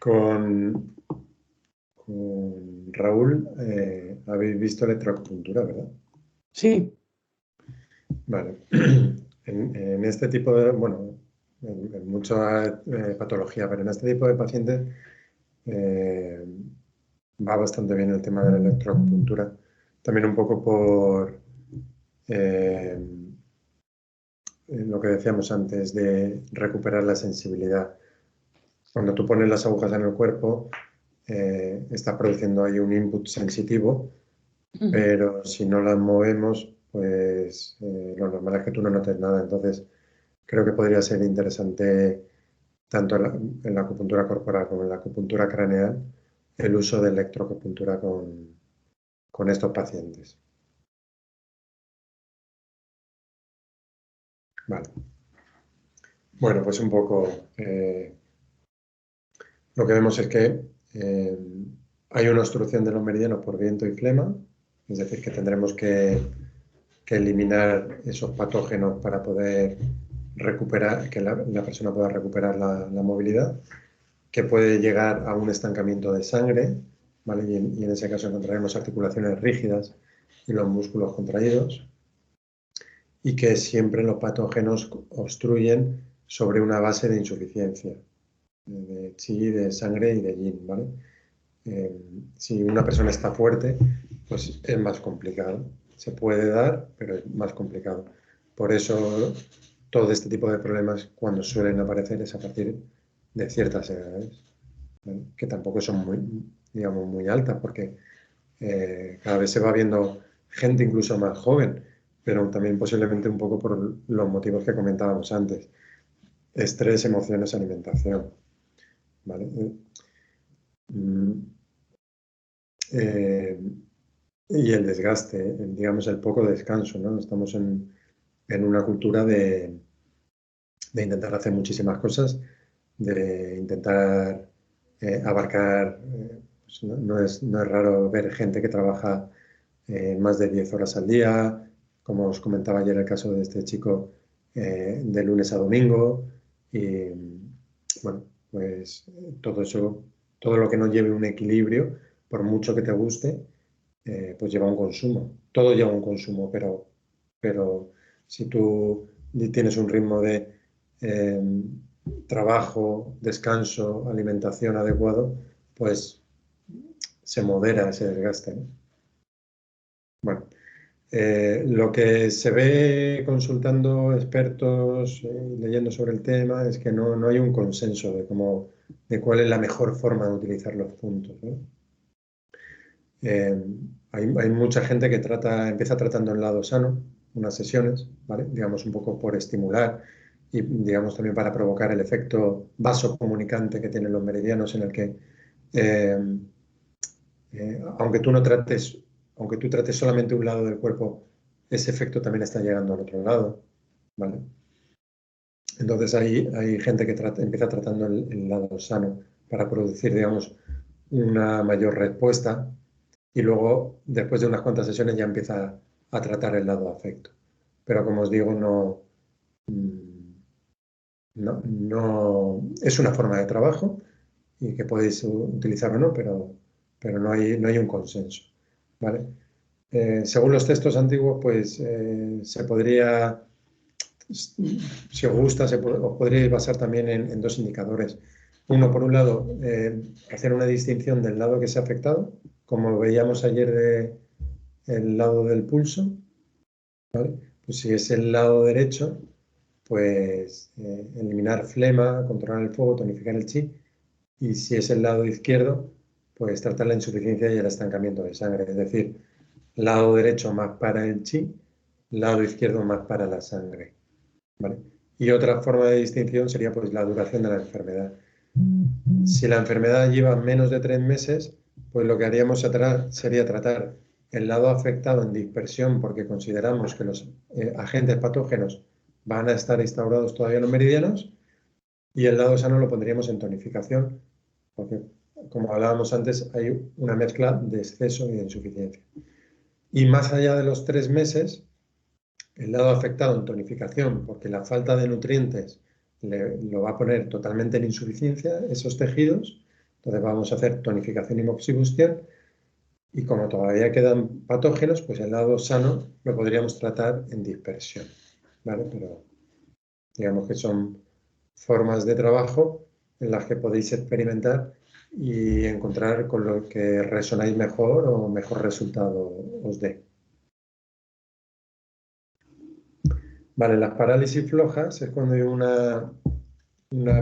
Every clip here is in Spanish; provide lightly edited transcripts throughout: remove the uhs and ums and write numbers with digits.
Con Raúl habéis visto electroacupuntura, ¿verdad? Sí. Vale. En este tipo de, bueno, en mucha patología, pero en este tipo de pacientes va bastante bien el tema de la electroacupuntura. También un poco por lo que decíamos antes de recuperar la sensibilidad. Cuando tú pones las agujas en el cuerpo, está produciendo ahí un input sensitivo, pero si no las movemos, pues lo normal es que tú no notes nada. Entonces, creo que podría ser interesante, tanto en la acupuntura corporal como en la acupuntura craneal, el uso de electroacupuntura con estos pacientes. Vale. Bueno, pues un poco lo que vemos es que hay una obstrucción de los meridianos por viento y flema, es decir, que tendremos que eliminar esos patógenos para poder recuperar, que la persona pueda recuperar la movilidad, que puede llegar a un estancamiento de sangre, ¿vale? Y en ese caso encontraremos articulaciones rígidas y los músculos contraídos, y que siempre los patógenos obstruyen sobre una base de insuficiencia de chi, de sangre y de yin, ¿vale? Si una persona está fuerte, pues es más complicado. Se puede dar, pero es más complicado. Por eso todo este tipo de problemas, cuando suelen aparecer, es a partir de ciertas edades, ¿vale? Que tampoco son muy, digamos, muy altas, porque cada vez se va viendo gente incluso más joven, pero también posiblemente un poco por los motivos que comentábamos antes: estrés, emociones, alimentación, ¿vale? Eh, y el desgaste, digamos, el poco descanso, ¿no? Estamos en una cultura de intentar hacer muchísimas cosas, de intentar abarcar, pues no es raro ver gente que trabaja más de 10 horas al día, como os comentaba ayer el caso de este chico, de lunes a domingo, y bueno, pues todo eso, todo lo que no lleve un equilibrio, por mucho que te guste, pues lleva un consumo. Todo lleva un consumo, pero si tú tienes un ritmo de eh, trabajo, descanso, alimentación adecuado, pues se modera ese desgaste, ¿no? Bueno, lo que se ve consultando expertos, leyendo sobre el tema, es que no hay un consenso de cuál es la mejor forma de utilizar los puntos, ¿no? Hay mucha gente que empieza tratando el lado sano, unas sesiones, ¿vale? Digamos, un poco por estimular y, digamos, también para provocar el efecto vasocomunicante que tienen los meridianos, en el que, eh, aunque tú trates solamente un lado del cuerpo, ese efecto también está llegando al otro lado, ¿vale? Entonces hay gente que empieza tratando el lado sano para producir, digamos, una mayor respuesta, y luego, después de unas cuantas sesiones, ya empieza a tratar el lado afecto. Pero como os digo, no es una forma de trabajo y que podéis utilizar o no, pero no hay un consenso, ¿vale? Según los textos antiguos, pues se podría, si os gusta, os podríais basar también en dos indicadores. Uno, por un lado, hacer una distinción del lado que se ha afectado, como veíamos ayer el lado del pulso, ¿vale? Pues si es el lado derecho, pues eliminar flema, controlar el fuego, tonificar el chi. Y si es el lado izquierdo, pues tratar la insuficiencia y el estancamiento de sangre. Es decir, lado derecho más para el chi, lado izquierdo más para la sangre, ¿vale? Y otra forma de distinción sería, pues, la duración de la enfermedad. Si la enfermedad lleva menos de 3 meses, pues lo que haríamos sería tratar el lado afectado en dispersión, porque consideramos que los agentes patógenos van a estar instaurados todavía en los meridianos, y el lado sano lo pondríamos en tonificación, porque, como hablábamos antes, hay una mezcla de exceso y de insuficiencia. Y más allá de los 3 meses, el lado afectado en tonificación, porque la falta de nutrientes lo va a poner totalmente en insuficiencia esos tejidos. Entonces vamos a hacer tonificación y moxibustión y como todavía quedan patógenos, pues el lado sano lo podríamos tratar en dispersión, ¿vale? Pero digamos que son formas de trabajo en las que podéis experimentar y encontrar con lo que resonáis mejor o mejor resultado os dé. Vale, las parálisis flojas es cuando hay una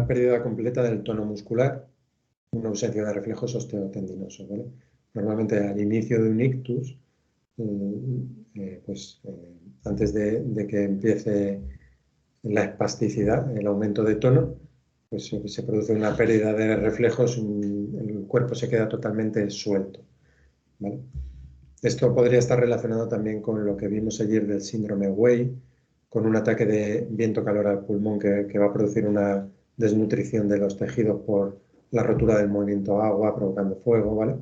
pérdida completa del tono muscular, una ausencia de reflejos osteotendinosos, ¿vale? Normalmente al inicio de un ictus, antes de que empiece la espasticidad, el aumento de tono, pues se produce una pérdida de reflejos, el cuerpo se queda totalmente suelto, ¿vale? Esto podría estar relacionado también con lo que vimos ayer del síndrome Wei, con un ataque de viento-calor al pulmón que va a producir una desnutrición de los tejidos por la rotura del movimiento agua provocando fuego, ¿vale?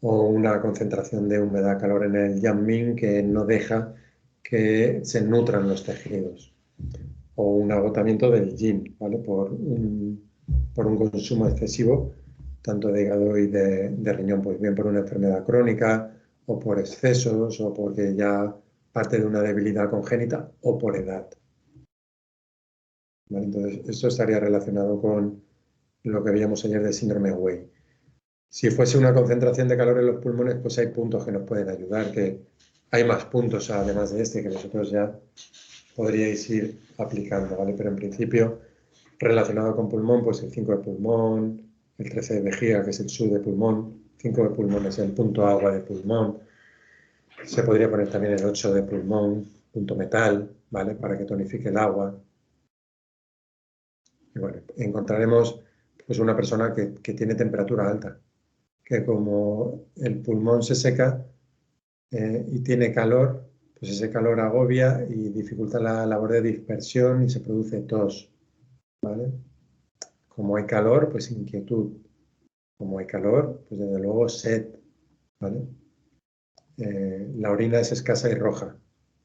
O una concentración de humedad-calor en el Yanmin que no deja que se nutran los tejidos. O un agotamiento del yin, ¿vale? Por un consumo excesivo tanto de hígado y de riñón, pues bien por una enfermedad crónica o por excesos o porque ya parte de una debilidad congénita o por edad. ¿Vale? Entonces, esto estaría relacionado con lo que veíamos ayer del síndrome Wei. Si fuese una concentración de calor en los pulmones, pues hay puntos que nos pueden ayudar, que hay más puntos además de este que vosotros ya podríais ir aplicando, ¿vale? Pero en principio, relacionado con pulmón, pues el 5 de pulmón, el 13 de vejiga, que es el SU de pulmón, 5 de pulmón es el punto agua de pulmón, se podría poner también el 8 de pulmón, punto metal, ¿vale? Para que tonifique el agua. Y bueno, encontraremos pues una persona que tiene temperatura alta, que como el pulmón se seca y tiene calor, pues ese calor agobia y dificulta la labor de dispersión y se produce tos, ¿vale? Como hay calor, pues inquietud. Como hay calor, pues desde luego sed, ¿vale? La orina es escasa y roja,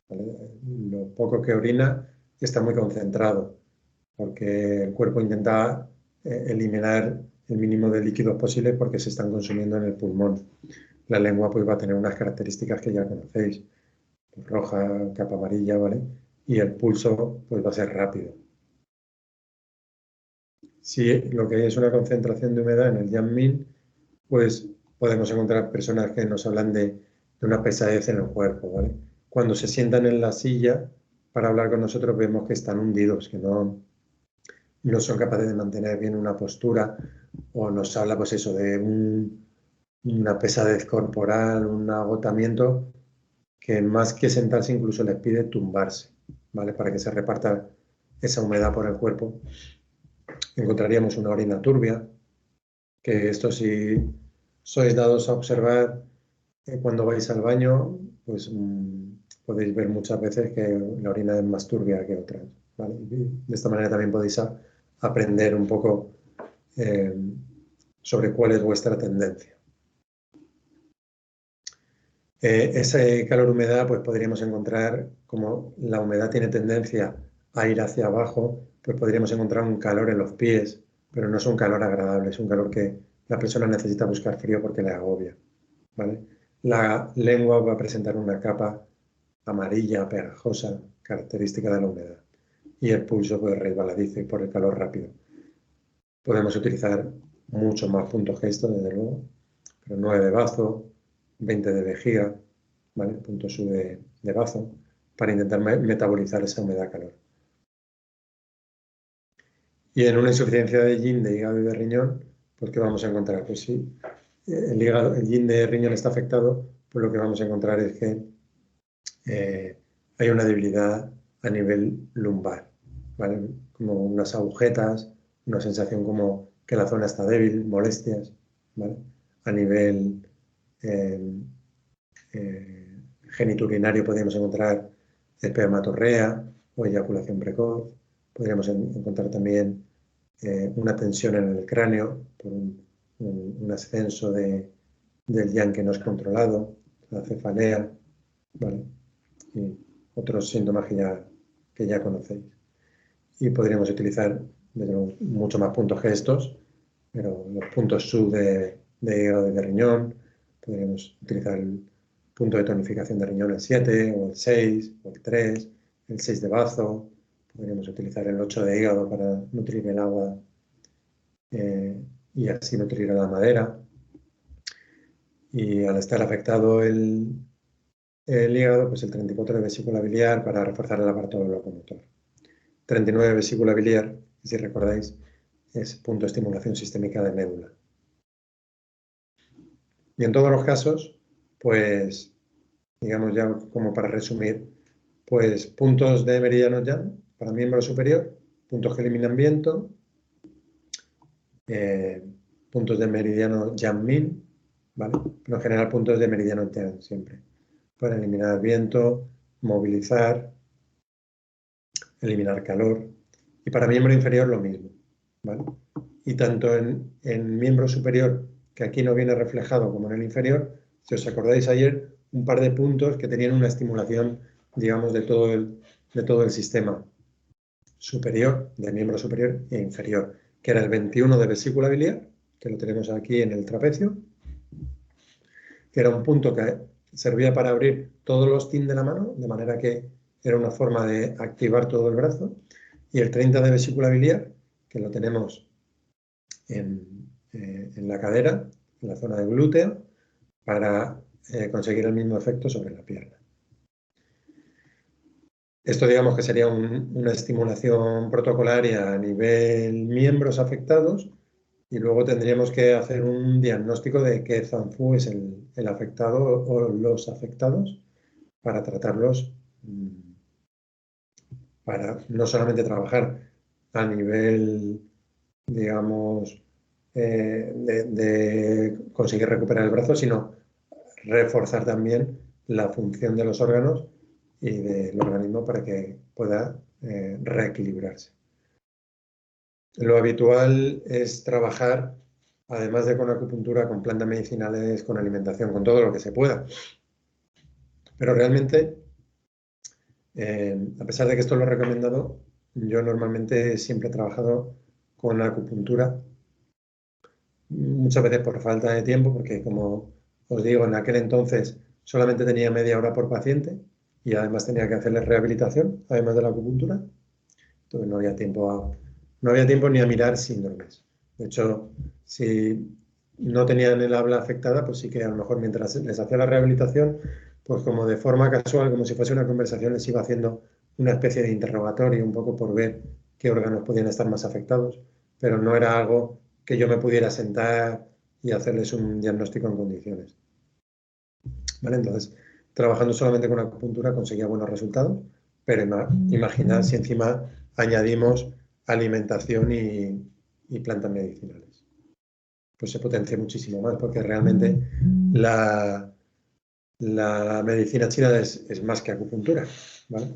¿vale? Lo poco que orina está muy concentrado, porque el cuerpo intenta eliminar el mínimo de líquidos posible porque se están consumiendo en el pulmón. La lengua pues va a tener unas características que ya conocéis, pues, roja, capa amarilla, ¿vale? Y el pulso pues va a ser rápido. Si lo que hay es una concentración de humedad en el Yanmin, pues podemos encontrar personas que nos hablan de una pesadez en el cuerpo, ¿vale? Cuando se sientan en la silla para hablar con nosotros vemos que están hundidos, que no son capaces de mantener bien una postura, o nos habla pues eso de una pesadez corporal, un agotamiento, que más que sentarse incluso les pide tumbarse, ¿vale? Para que se reparta esa humedad por el cuerpo. Encontraríamos una orina turbia, que esto si sois dados a observar cuando vais al baño, pues podéis ver muchas veces que la orina es más turbia que otras, ¿vale? Y de esta manera también podéis aprender un poco sobre cuál es vuestra tendencia. Ese calor-humedad, pues podríamos encontrar, como la humedad tiene tendencia a ir hacia abajo, pues podríamos encontrar un calor en los pies, pero no es un calor agradable, es un calor que la persona necesita buscar frío porque le agobia, ¿vale? La lengua va a presentar una capa amarilla, pegajosa, característica de la humedad. Y el pulso pues resbaladizo y por el calor rápido. Podemos utilizar muchos más puntos que esto, desde luego, pero 9 de bazo, 20 de vejiga, ¿vale? Punto SU de bazo, para intentar metabolizar esa humedad-calor. Y en una insuficiencia de yin, de hígado y de riñón, pues ¿qué vamos a encontrar? Pues si el yin de riñón está afectado, pues lo que vamos a encontrar es que hay una debilidad a nivel lumbar, ¿vale? Como unas agujetas, una sensación como que la zona está débil, molestias, ¿vale? A nivel geniturinario podríamos encontrar espermatorrea o eyaculación precoz, podríamos encontrar también una tensión en el cráneo por un ascenso del yang que no es controlado, la cefalea, ¿vale? Y otros síntomas que ya conocéis. Y podríamos utilizar mucho más puntos que estos, pero los puntos sub de hígado y de riñón, podríamos utilizar el punto de tonificación de riñón el 7, o el 6, o el 3, el 6 de bazo, podríamos utilizar el 8 de hígado para nutrir el agua y así nutrir a la madera. Y al estar afectado el hígado, pues el 34 de vesícula biliar para reforzar el aparato locomotor. 39 de vesícula biliar, si recordáis, es punto de estimulación sistémica de médula. Y en todos los casos, pues, digamos ya como para resumir, pues puntos de meridiano Yang para miembro superior, puntos que eliminan viento, puntos de meridiano Yang-Min, ¿vale? Pero en general puntos de meridiano Yang siempre, para eliminar viento, movilizar, eliminar calor. Y para miembro inferior lo mismo, ¿vale? Y tanto en miembro superior, que aquí no viene reflejado, como en el inferior, si os acordáis ayer, un par de puntos que tenían una estimulación, digamos, de todo el sistema superior, de miembro superior e inferior, que era el 21 de vesícula biliar, que lo tenemos aquí en el trapecio, que era un punto que servía para abrir todos los TIN de la mano, de manera que era una forma de activar todo el brazo, y el 30 de vesícula biliar, que lo tenemos en la cadera, en la zona del glúteo, para conseguir el mismo efecto sobre la pierna. Esto digamos que sería una estimulación protocolaria a nivel miembros afectados, y luego tendríamos que hacer un diagnóstico de qué zanfu es el afectado o los afectados para tratarlos, para no solamente trabajar a nivel, digamos, de conseguir recuperar el brazo, sino reforzar también la función de los órganos y del organismo para que pueda reequilibrarse. Lo habitual es trabajar, además de con acupuntura, con plantas medicinales, con alimentación, con todo lo que se pueda. Pero realmente, a pesar de que esto lo he recomendado, yo normalmente siempre he trabajado con acupuntura, muchas veces por falta de tiempo, porque como os digo, en aquel entonces solamente tenía media hora por paciente y además tenía que hacerles rehabilitación, además de la acupuntura. Entonces no había tiempo ni a mirar síndromes. De hecho, si no tenían el habla afectada, pues sí que a lo mejor mientras les hacía la rehabilitación, pues como de forma casual, como si fuese una conversación, les iba haciendo una especie de interrogatorio, un poco por ver qué órganos podían estar más afectados, pero no era algo que yo me pudiera sentar y hacerles un diagnóstico en condiciones. ¿Vale? Entonces, trabajando solamente con acupuntura conseguía buenos resultados, pero imaginad si encima añadimos alimentación y plantas medicinales. Pues se potencia muchísimo más, porque realmente la medicina china es más que acupuntura, ¿vale?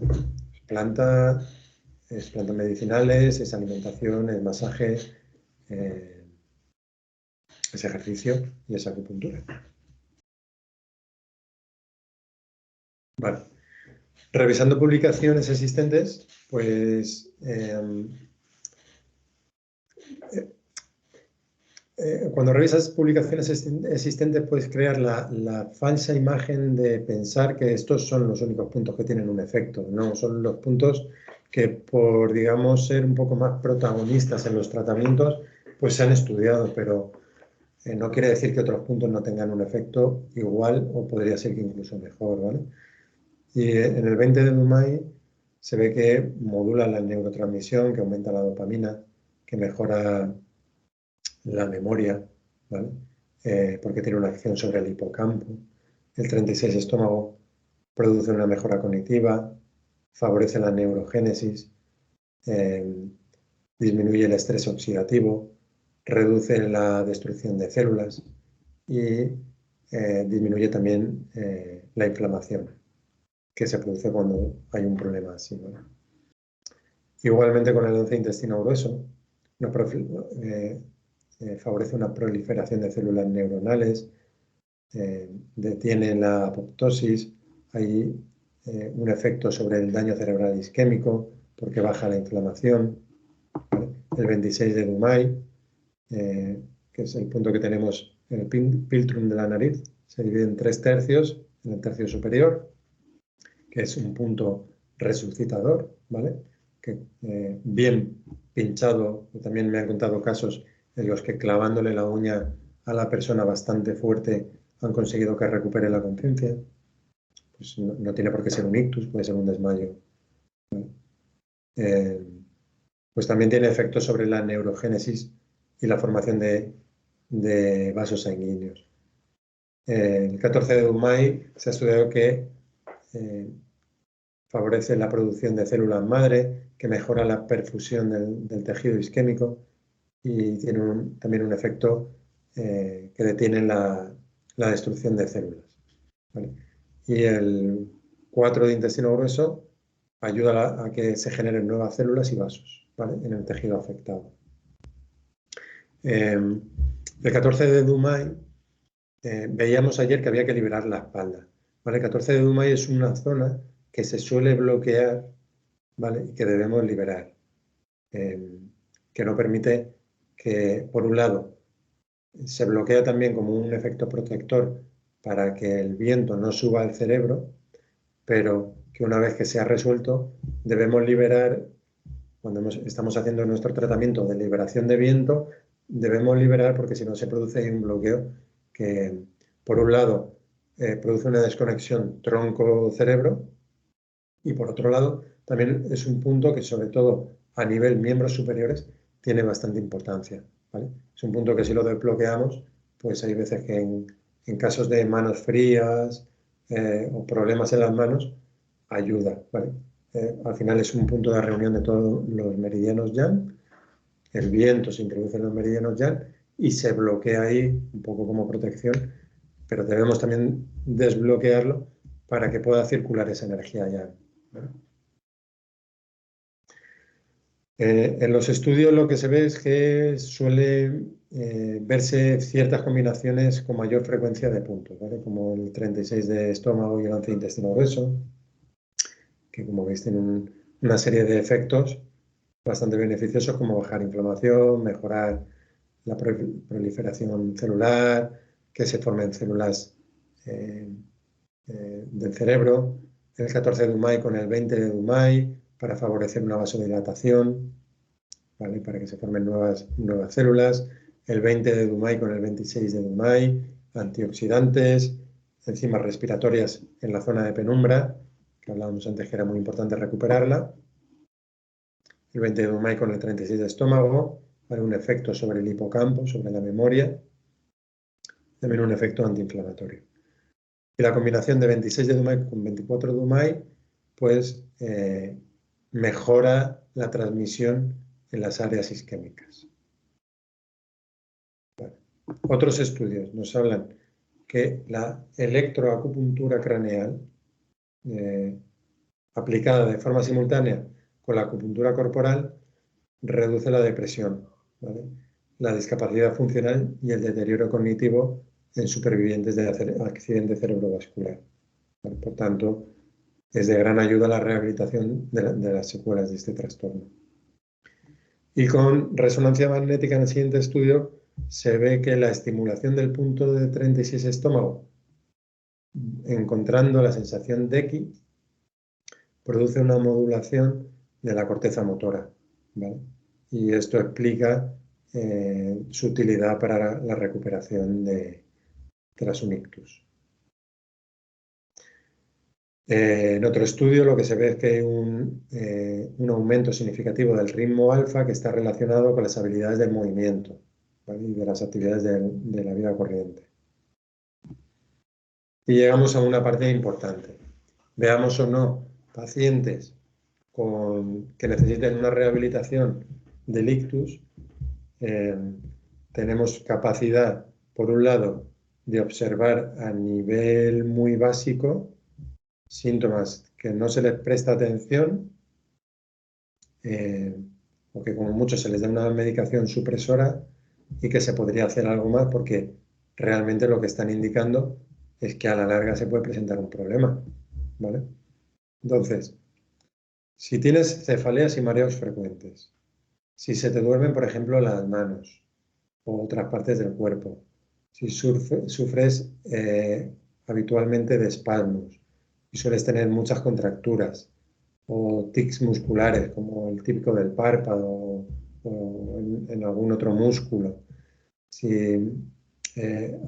Plantas medicinales, es alimentación, es masaje, es ejercicio y es acupuntura. Vale. Revisando publicaciones existentes, pues cuando revisas publicaciones existentes puedes crear la falsa imagen de pensar que estos son los únicos puntos que tienen un efecto. No, son los puntos que por, digamos, ser un poco más protagonistas en los tratamientos, pues se han estudiado, pero no quiere decir que otros puntos no tengan un efecto igual o podría ser que incluso mejor, ¿vale? Y en el 20 de Dumai se ve que modula la neurotransmisión, que aumenta la dopamina, que mejora la memoria, ¿vale? Porque tiene una acción sobre el hipocampo. El 36 estómago produce una mejora cognitiva, favorece la neurogénesis, disminuye el estrés oxidativo, reduce la destrucción de células y disminuye también la inflamación que se produce cuando hay un problema así, ¿no? Igualmente con el 11 intestino grueso, favorece una proliferación de células neuronales, detiene la apoptosis, hay un efecto sobre el daño cerebral isquémico porque baja la inflamación, ¿vale? El 26 de Dumai que es el punto que tenemos en el philtrum de la nariz. Se divide en 3 tercios, en el tercio superior, que es un punto resucitador, ¿vale? Que bien pinchado, también me han contado casos en los que clavándole la uña a la persona bastante fuerte han conseguido que recupere la conciencia. Pues no tiene por qué ser un ictus, puede ser un desmayo, ¿vale? Pues también tiene efectos sobre la neurogénesis y la formación de vasos sanguíneos. El 14 de Dumay se ha estudiado que favorece la producción de células madre, que mejora la perfusión del tejido isquémico y tiene también un efecto que detiene la destrucción de células, ¿vale? Y el 4 de intestino grueso ayuda a que se generen nuevas células y vasos, ¿vale?, en el tejido afectado. El 14 de Dumay, veíamos ayer que había que liberar la espalda, ¿vale? El 14 de Dumay es una zona que se suele bloquear, ¿vale?, y que debemos liberar, que no permite que, por un lado, se bloquea también como un efecto protector para que el viento no suba al cerebro, pero que una vez que se ha resuelto, debemos liberar, cuando estamos haciendo nuestro tratamiento de liberación de viento, debemos liberar porque si no se produce un bloqueo que, por un lado, produce una desconexión tronco-cerebro y, por otro lado, también es un punto que, sobre todo a nivel miembros superiores, tiene bastante importancia, ¿vale? Es un punto que si lo desbloqueamos, pues hay veces que en casos de manos frías o problemas en las manos, ayuda, ¿vale? Al final es un punto de reunión de todos los meridianos yang, el viento se introduce en los meridianos yang y se bloquea ahí un poco como protección, pero debemos también desbloquearlo para que pueda circular esa energía yang, ¿vale? En los estudios lo que se ve es que suele verse ciertas combinaciones con mayor frecuencia de puntos, ¿vale?, como el 36 de estómago y el 11 de intestino grueso, que como veis tienen una serie de efectos bastante beneficiosos como bajar inflamación, mejorar la proliferación celular, que se formen células del cerebro. El 14 de Dumay con el 20 de Dumay para favorecer una vasodilatación, ¿vale?, para que se formen nuevas células. El 20 de Dumay con el 26 de Dumay, antioxidantes, enzimas respiratorias en la zona de penumbra, que hablábamos antes que era muy importante recuperarla. El 20 de Dumay con el 36 de estómago, ¿vale?, un efecto sobre el hipocampo, sobre la memoria, también un efecto antiinflamatorio. Y la combinación de 26 de Dumay con 24 de Dumay, pues mejora la transmisión en las áreas isquémicas. Vale. Otros estudios nos hablan que la electroacupuntura craneal, aplicada de forma simultánea con la acupuntura corporal, reduce la depresión, ¿vale?, la discapacidad funcional y el deterioro cognitivo en supervivientes de accidente cerebrovascular, ¿vale? Por tanto, es de gran ayuda a la rehabilitación de las secuelas de este trastorno. Y con resonancia magnética en el siguiente estudio se ve que la estimulación del punto de 36 estómago, encontrando la sensación DECI, produce una modulación de la corteza motora, ¿vale? Y esto explica su utilidad para la recuperación tras un ictus. En otro estudio lo que se ve es que hay un aumento significativo del ritmo alfa que está relacionado con las habilidades del movimiento, ¿vale?, y de las actividades de la vida corriente. Y llegamos a una parte importante. Veamos o no pacientes que necesiten una rehabilitación del ictus, tenemos capacidad, por un lado, de observar a nivel muy básico síntomas que no se les presta atención o que como mucho se les da una medicación supresora y que se podría hacer algo más porque realmente lo que están indicando es que a la larga se puede presentar un problema, ¿vale? Entonces, si tienes cefaleas y mareos frecuentes, si se te duermen, por ejemplo, las manos, o otras partes del cuerpo. Si sufres habitualmente de espasmos y sueles tener muchas contracturas o tics musculares, como el típico del párpado o en algún otro músculo. Si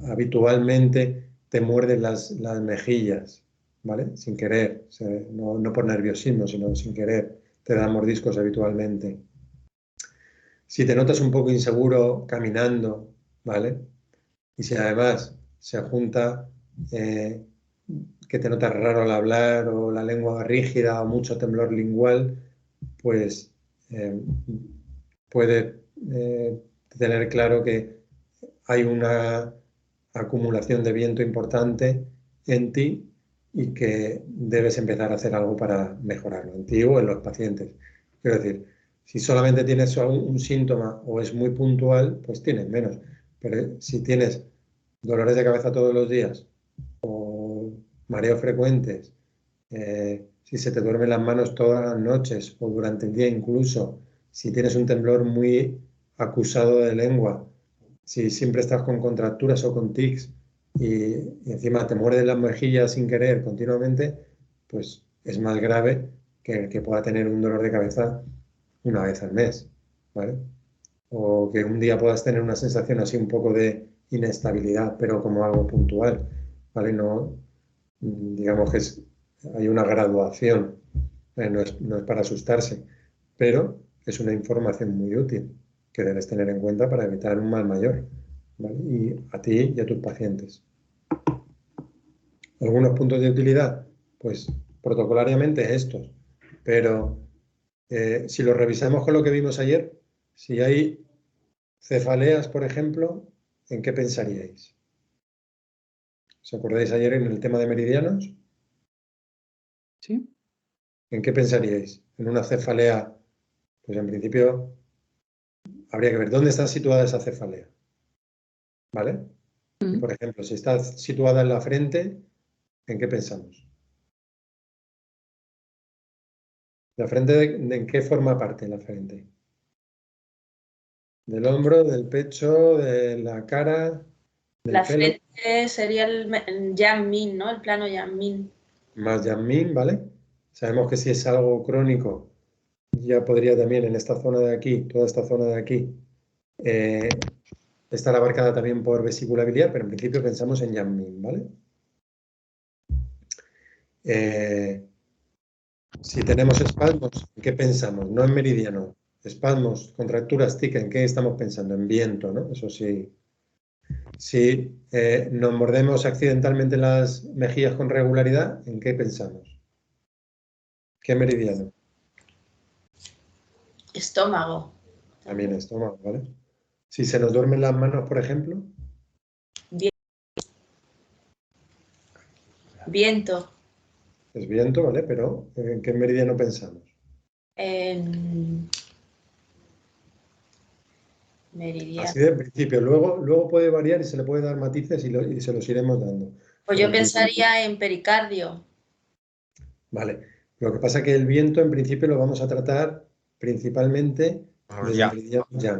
habitualmente te muerden las mejillas, ¿vale? Sin querer, no por nerviosismo, sino sin querer, te dan mordiscos habitualmente. Si te notas un poco inseguro caminando, ¿vale? Y si además se junta que te notas raro al hablar o la lengua rígida o mucho temblor lingual, pues puede tener claro que hay una acumulación de viento importante en ti y que debes empezar a hacer algo para mejorarlo, en ti o en los pacientes. Quiero decir, si solamente tienes un síntoma o es muy puntual, pues tienes menos. Pero si tienes dolores de cabeza todos los días o mareos frecuentes, si se te duermen las manos todas las noches o durante el día incluso, si tienes un temblor muy acusado de lengua, si siempre estás con contracturas o con tics y encima te muerden las mejillas sin querer continuamente, pues es más grave que el que pueda tener un dolor de cabeza una vez al mes, ¿vale? O que un día puedas tener una sensación así un poco de inestabilidad, pero como algo puntual, ¿vale? No, digamos que hay una graduación, no es para asustarse, pero es una información muy útil que debes tener en cuenta para evitar un mal mayor, ¿vale? Y a ti y a tus pacientes. Algunos puntos de utilidad, pues protocolariamente estos, pero si lo revisamos con lo que vimos ayer, si hay cefaleas, por ejemplo, ¿en qué pensaríais? ¿Os acordáis ayer en el tema de meridianos? Sí. ¿En qué pensaríais? En una cefalea, pues en principio habría que ver dónde está situada esa cefalea, ¿vale? Y por ejemplo, si está situada en la frente, ¿en qué pensamos? ¿La frente en qué forma parte la frente? ¿Del hombro, del pecho, de la cara, del La pelo? frente sería el Yang Min, ¿no? El plano Yang Min. Más Yanmin, ¿vale? Sabemos que si es algo crónico, ya podría también en esta zona de aquí, toda esta zona de aquí, estar abarcada también por vesícula biliar, pero en principio pensamos en Yanmin, ¿vale? Si tenemos espasmos, ¿en qué pensamos? No en meridiano. Espasmos, contracturas, tic, ¿en qué estamos pensando? En viento, ¿no? Eso sí. Si nos mordemos accidentalmente las mejillas con regularidad, ¿en qué pensamos? ¿Qué meridiano? Estómago. También estómago, ¿vale? Si se nos duermen las manos, por ejemplo, Viento. es viento, ¿vale? Pero ¿en qué meridiano pensamos? Meridiano. Así de principio. Luego puede variar y se le puede dar matices y se los iremos dando. Pues Pero yo en principio, pensaría en pericardio. vale. Lo que pasa es que el viento en principio lo vamos a tratar principalmente desde meridianos yang,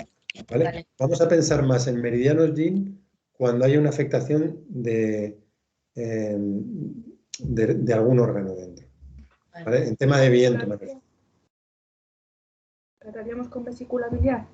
¿vale? Vale. Vamos a pensar más en meridianos yin cuando hay una afectación de algún órgano dentro, ¿vale? En tema de viento me refiero. ¿Trataríamos con vesícula biliar?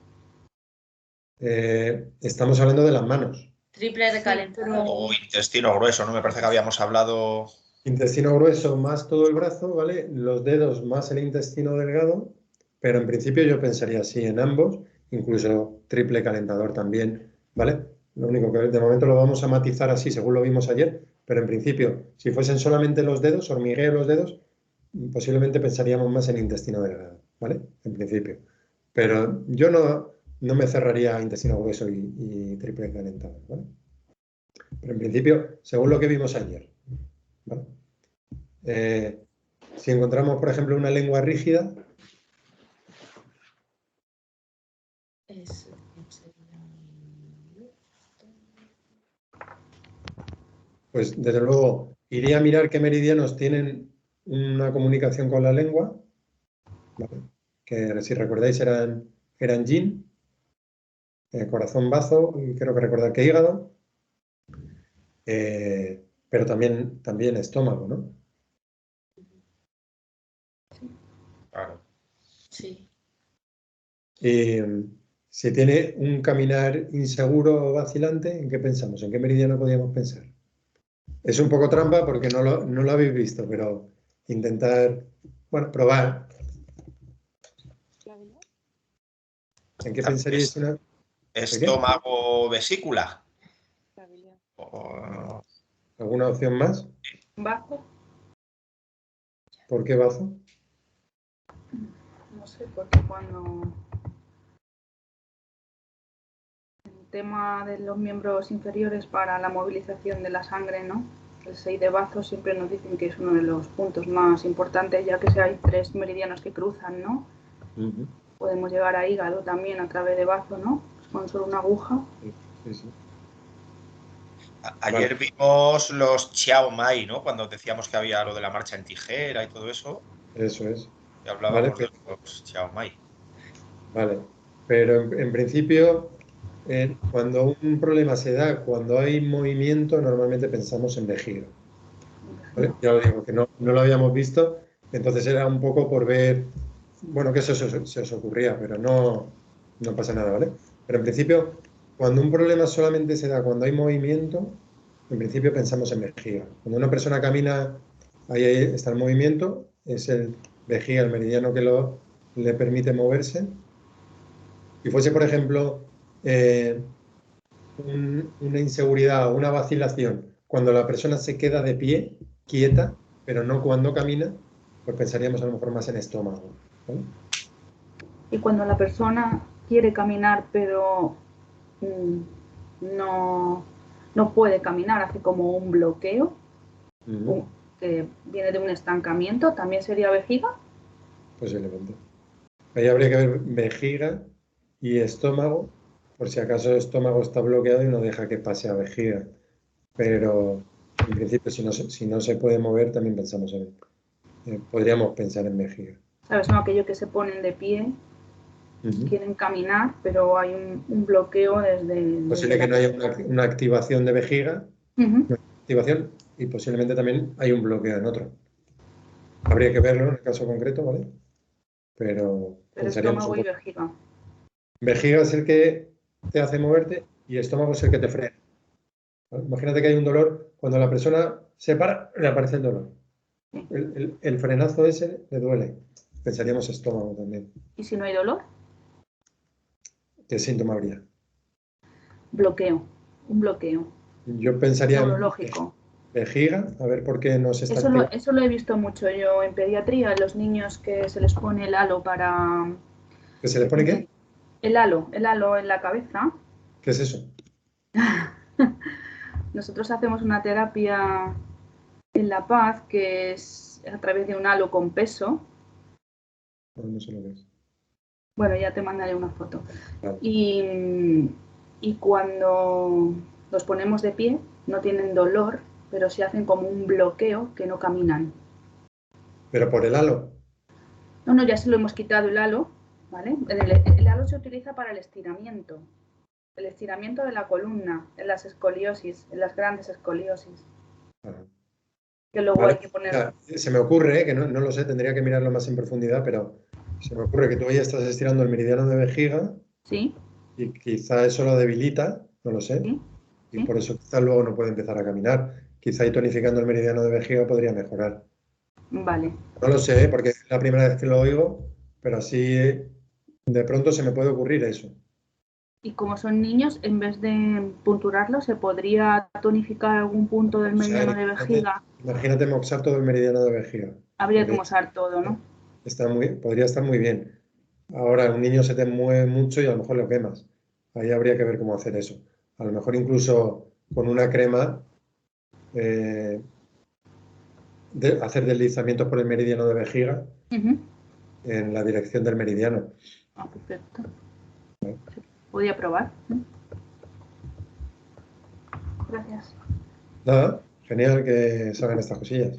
Estamos hablando de las manos. Triple recalentador. O intestino grueso, ¿no? Me parece que habíamos hablado. Intestino grueso más todo el brazo, ¿vale? Los dedos más el intestino delgado, pero en principio yo pensaría así en ambos, incluso triple calentador también, ¿vale? Lo único que de momento lo vamos a matizar así, según lo vimos ayer, pero en principio, si fuesen solamente los dedos, hormigueo los dedos, posiblemente pensaríamos más en intestino delgado, ¿vale? En principio. Pero yo no me cerraría a intestino grueso y triple calentador, ¿vale? Pero en principio, según lo que vimos ayer, ¿vale? Si encontramos, por ejemplo, una lengua rígida, pues desde luego iría a mirar qué meridianos tienen una comunicación con la lengua, ¿vale? Que si recordáis eran yin, corazón, bazo, y creo que recordar que hígado, pero también estómago, ¿no? Claro. Sí. Y si tiene un caminar inseguro o vacilante, ¿en qué pensamos? ¿En qué meridiano podríamos pensar? Es un poco trampa porque no lo habéis visto, pero intentar, bueno, probar. ¿En qué pensaríais una? ¿De qué? Estómago, vesícula. O- ¿Alguna opción más? Bajo, ¿Por qué bazo? no sé, porque cuando el tema de los miembros inferiores para la movilización de la sangre, ¿no? El 6 de bazo siempre nos dicen que es uno de los puntos más importantes, ya que si hay 3 meridianos que cruzan, ¿no? Podemos llegar a hígado también a través de bazo, ¿no? Con solo una aguja. Sí, sí. Ayer vimos los Chiao Mai, ¿no? Cuando decíamos que había lo de la marcha en tijera y todo eso, Eso es. y Vale, hablábamos de los Chiao Mai. vale. Pero en principio, cuando un problema se da, cuando hay movimiento, normalmente pensamos en vejiga. ¿Vale? Ya os digo que no lo habíamos visto, entonces era un poco por ver, bueno, que eso se os ocurría, pero no pasa nada, ¿vale? Pero en principio, cuando un problema solamente se da cuando hay movimiento, en principio pensamos en vejiga. Cuando una persona camina, ahí está el movimiento, es el vejiga, el meridiano que le permite moverse. Si fuese, por ejemplo, una inseguridad o una vacilación, cuando la persona se queda de pie, quieta, pero no cuando camina, pues pensaríamos a lo mejor más en estómago, ¿vale? Y cuando la persona quiere caminar, pero no puede caminar, hace como un bloqueo, que viene de un estancamiento, ¿también sería vejiga? Posiblemente. Ahí habría que ver vejiga y estómago, por si acaso el estómago está bloqueado y no deja que pase a vejiga. Pero en principio, si no se puede mover, también pensamos podríamos pensar en vejiga. ¿Sabes? No, aquello que se ponen de pie, quieren caminar, pero hay un bloqueo desde Posible que no haya una activación de vejiga, una activación, y posiblemente también hay un bloqueo en otro. Habría que verlo en el caso concreto, ¿vale? Pero pensaríamos estómago un y poco. vejiga. Vejiga es el que te hace moverte y estómago es el que te frena, ¿vale? Imagínate que hay un dolor, cuando la persona se para, le aparece el dolor. Sí. El frenazo ese le duele. Pensaríamos estómago también. ¿Y si no hay dolor? ¿Qué síntoma habría? Bloqueo, un bloqueo Yo pensaría en neurológico. vejiga, a ver por qué no se está activando. Eso lo he visto mucho yo en pediatría, los niños que se les pone el halo para... ¿Que se le pone qué? El halo en la cabeza. ¿Qué es eso? Nosotros hacemos una terapia en La Paz que es a través de un halo con peso. No sé lo que es. Bueno, ya te mandaré una foto. Vale. Y cuando los ponemos de pie, no tienen dolor, pero sí hacen como un bloqueo que no caminan. ¿Pero por el halo? No, ya se lo hemos quitado el halo, ¿vale? El halo se utiliza para el estiramiento de la columna, en las escoliosis, en las grandes escoliosis. Ajá. Que luego Vale. hay que poner... Ya, se me ocurre, que no lo sé, tendría que mirarlo más en profundidad, pero se me ocurre que tú ya estás estirando el meridiano de vejiga. Sí. Y quizá eso lo debilita, no lo sé, Sí. y por eso quizá luego no puede empezar a caminar. Quizá y tonificando el meridiano de vejiga podría mejorar. Vale. No lo sé, porque es la primera vez que lo oigo, pero así de pronto se me puede ocurrir eso. Y como son niños, en vez de punturarlo, ¿se podría tonificar algún punto del O sea, meridiano de vejiga? imagínate moxar todo el meridiano de vejiga. Habría que mozar todo, ¿no? Podría estar muy bien. Ahora, un niño se te mueve mucho y a lo mejor lo quemas. Ahí habría que ver cómo hacer eso. A lo mejor incluso con una crema hacer deslizamientos por el meridiano de vejiga en la dirección del meridiano. Ah, perfecto. Podría probar. Gracias. Nada, genial que salgan estas cosillas.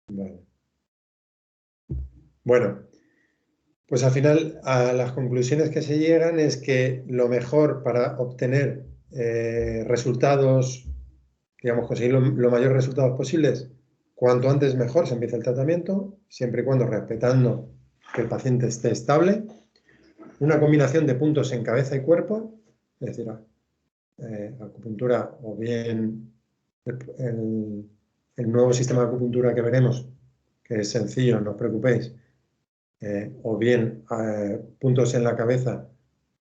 Vale. Bueno, Pues al final a las conclusiones que se llegan es que lo mejor para obtener resultados, digamos, conseguir los mayores resultados posibles, cuanto antes mejor se empieza el tratamiento, siempre y cuando respetando que el paciente esté estable. Una combinación de puntos en cabeza y cuerpo, es decir, acupuntura o bien el nuevo sistema de acupuntura que veremos, que es sencillo, no os preocupéis, o bien puntos en la cabeza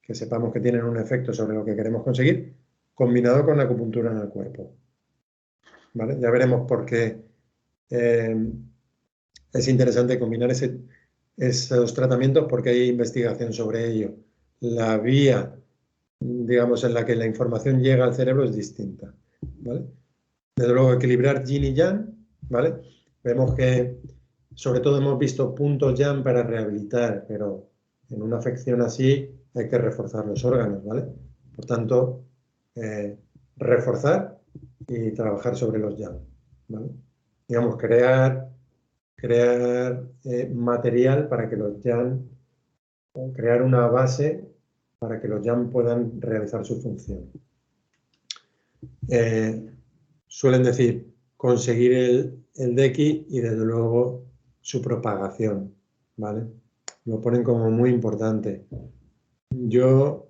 que sepamos que tienen un efecto sobre lo que queremos conseguir, combinado con la acupuntura en el cuerpo. ¿Vale? Ya veremos por qué es interesante combinar esos tratamientos, porque hay investigación sobre ello. La vía, digamos, en la que la información llega al cerebro es distinta. ¿Vale? Desde luego, equilibrar yin y yang, ¿vale? Vemos que sobre todo hemos visto puntos yang para rehabilitar, pero en una afección así hay que reforzar los órganos, ¿vale? Por tanto, reforzar y trabajar sobre los yang, ¿vale? Digamos, crear material para que los yang, o crear una base para que los yang puedan realizar su función. Suelen decir conseguir el Deki y desde luego su propagación, ¿vale? Lo ponen como muy importante. Yo,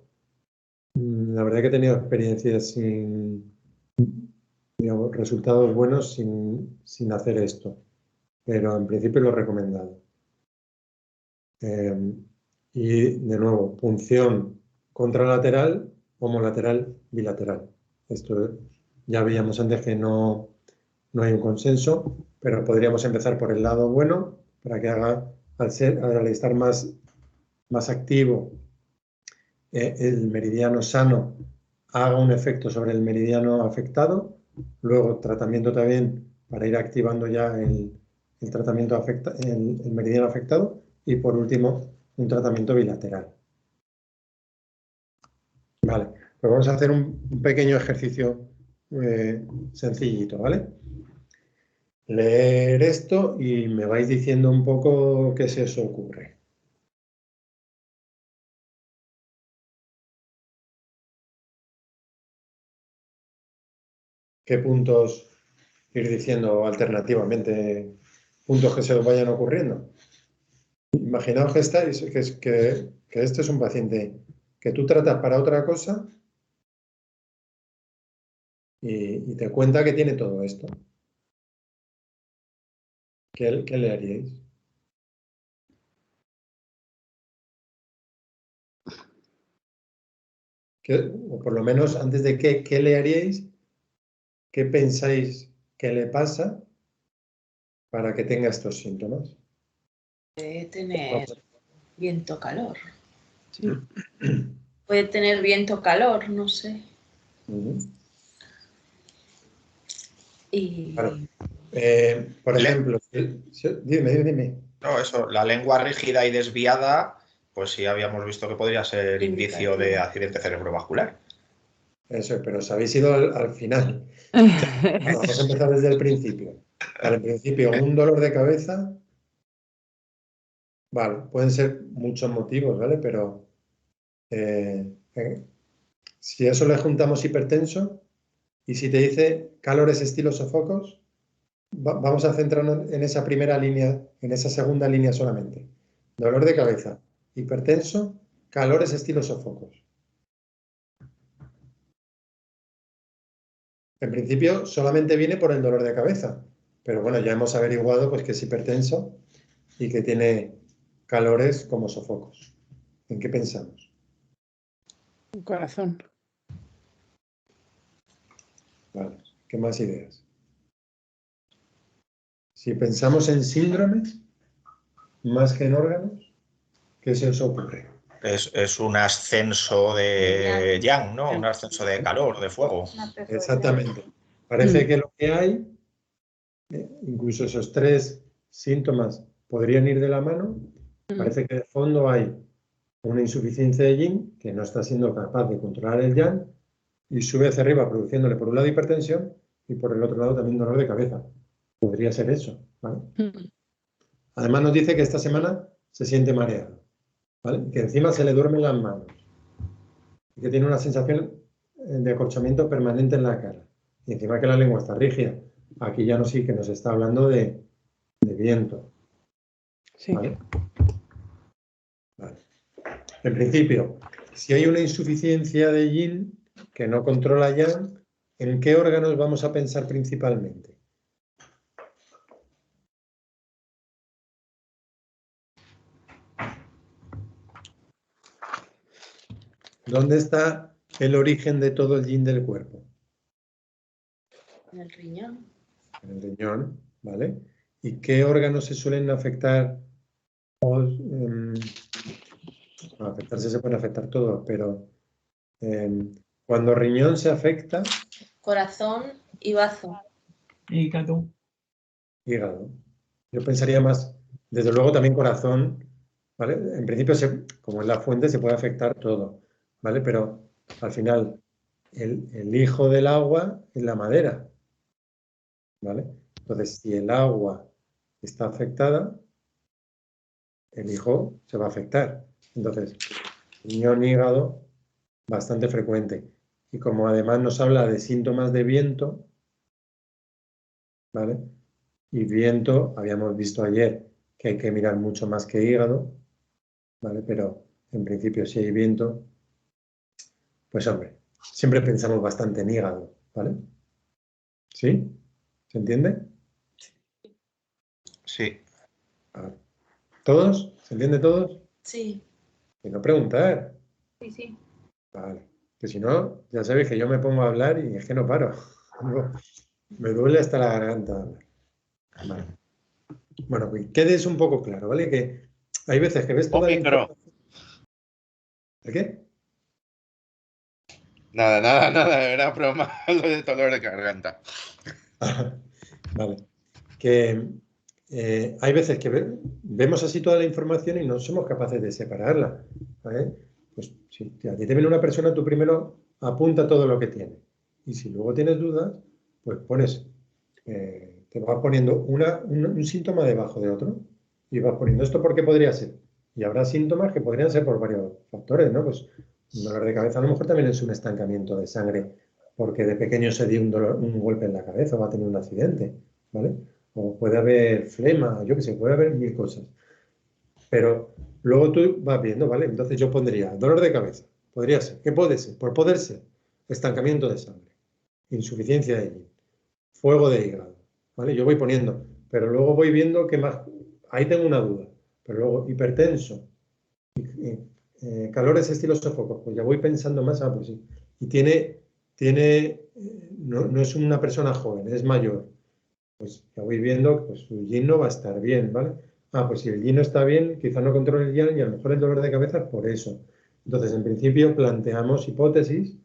la verdad que he tenido experiencias digamos, resultados buenos sin hacer esto, pero en principio lo he recomendado. Y de nuevo, punción contralateral, homolateral, bilateral. Esto ya veíamos antes que no hay un consenso, pero podríamos empezar por el lado bueno para que haga, al estar más activo, el meridiano sano haga un efecto sobre el meridiano afectado. Luego tratamiento también para ir activando ya el meridiano afectado. Y por último, un tratamiento bilateral. Vale, pues vamos a hacer un pequeño ejercicio sencillito, ¿vale? Leer esto y me vais diciendo un poco qué se os ocurre. ¿Qué puntos ir diciendo alternativamente? Puntos que se os vayan ocurriendo. Imaginaos que estáis, que este es un paciente que tú tratas para otra cosa y te cuenta que tiene todo esto. ¿Qué le haríais? O por lo menos antes de qué le haríais, ¿qué pensáis que le pasa para que tenga estos síntomas? Puede tener viento-calor. Sí. Puede tener viento-calor, no sé. Y... Claro. Por ejemplo, dime. No, eso, la lengua rígida y desviada, pues sí habíamos visto que podría ser indicio de accidente cerebrovascular. Eso, pero os habéis ido al final. Vamos a empezar desde el principio. Al principio, un dolor de cabeza. Vale, pueden ser muchos motivos, ¿vale? Pero si a eso le juntamos hipertenso y si te dice calores estilo sofocos, vamos a centrarnos en esa primera línea, en esa segunda línea solamente. Dolor de cabeza, hipertenso, calores estilo sofocos. En principio solamente viene por el dolor de cabeza, pero bueno, ya hemos averiguado pues, que es hipertenso y que tiene calores como sofocos. ¿En qué pensamos? Un corazón. Vale, ¿qué más ideas? Si pensamos en síndromes, más que en órganos, ¿qué se os ocurre? Es un ascenso de yang, ¿no? Un ascenso de calor, de fuego. Exactamente. Parece que lo que hay, incluso esos tres síntomas podrían ir de la mano. Parece que de fondo hay una insuficiencia de yin que no está siendo capaz de controlar el yang y sube hacia arriba produciéndole por un lado hipertensión y por el otro lado también dolor de cabeza. Podría ser eso, ¿vale? Además nos dice que esta semana se siente mareado. ¿vale? Que encima se le duermen las manos. Y que tiene una sensación de acorchamiento permanente en la cara. Y encima que la lengua está rígida. Aquí ya no sí que nos está hablando de viento. Sí. ¿Vale? Vale. En principio, si hay una insuficiencia de yin que no controla yang, ¿en qué órganos vamos a pensar principalmente? ¿Dónde está el origen de todo el yin del cuerpo? En el riñón. En el riñón, ¿vale? ¿Y qué órganos se suelen afectar? Afectarse se pueden afectar todos, pero cuando riñón se afecta, Corazón y bazo. Hígado. hígado. Yo pensaría más, desde luego también corazón, ¿vale? En principio, como es la fuente, se puede afectar todo, ¿vale? Pero al final, el hijo del agua es la madera, ¿vale? Entonces, si el agua está afectada, el hijo se va a afectar. Entonces, riñón, hígado, bastante frecuente. Y como además nos habla de síntomas de viento, ¿vale? Y viento, habíamos visto ayer que hay que mirar mucho más que hígado, ¿vale? Pero en principio si hay viento, pues hombre, siempre pensamos bastante en hígado, ¿vale? ¿Sí? ¿Se entiende? Sí. Vale. ¿Todos? ¿Se entiende todos? Sí. Y no preguntar. Sí, sí. Vale. Que si no, ya sabéis que yo me pongo a hablar y es que no paro. Me duele hasta la garganta hablar. Vale. Bueno, pues quedes un poco claro, ¿vale? Que hay veces que ves Un toda la micro. información. ¿El qué? Nada, era broma lo de dolor de garganta. Vale. Que hay veces que vemos así toda la información y no somos capaces de separarla, ¿vale? Pues si a ti te viene una persona, tú primero apunta todo lo que tiene. Y si luego tienes dudas, pues pones, te vas poniendo un síntoma debajo de otro y vas poniendo esto porque podría ser. Y habrá síntomas que podrían ser por varios factores, ¿no? Pues un dolor de cabeza a lo mejor también es un estancamiento de sangre porque de pequeño se dio un golpe en la cabeza o va a tener un accidente, ¿vale? O puede haber flema, yo qué sé, puede haber mil cosas. Pero luego tú vas viendo, ¿vale? Entonces yo pondría dolor de cabeza, podría ser. ¿Qué puede ser? Por poder ser estancamiento de sangre, insuficiencia de yin, fuego de hígado, ¿vale? Yo voy poniendo, pero luego voy viendo que más, ahí tengo una duda, pero luego hipertenso, calores estilo sofocos, pues ya voy pensando más, pues sí. Y no es una persona joven, es mayor. Pues ya voy viendo que pues, su yin no va a estar bien, ¿vale? Pues si el yin no está bien, quizá no controle el yang y a lo mejor el dolor de cabeza es por eso. Entonces, en principio, planteamos hipótesis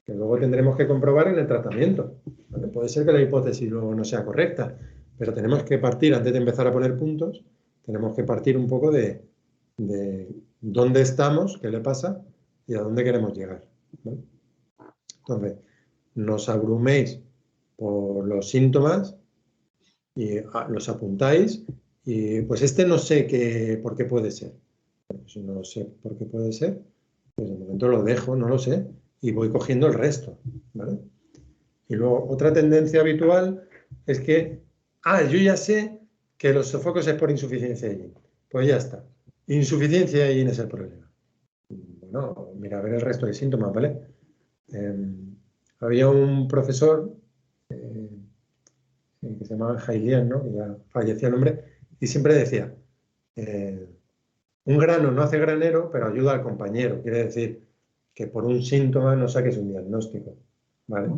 que luego tendremos que comprobar en el tratamiento, ¿vale? Puede ser que la hipótesis luego no sea correcta, pero tenemos que partir, antes de empezar a poner puntos, tenemos que partir un poco de dónde estamos, qué le pasa y a dónde queremos llegar, ¿vale? Entonces, nos abruméis por los síntomas y los apuntáis y pues no sé por qué puede ser. Si no sé por qué puede ser, pues de momento lo dejo, no lo sé, y voy cogiendo el resto, ¿vale? Y luego otra tendencia habitual es que, yo ya sé que los sofocos es por insuficiencia de yin. Pues ya está. Insuficiencia de yin es el problema. Bueno, mira, a ver el resto de síntomas, ¿vale? Había un profesor que se llamaba Jailian, ¿no? Que ya falleció el hombre, y siempre decía, un grano no hace granero, pero ayuda al compañero. Quiere decir que por un síntoma no saques un diagnóstico, ¿vale?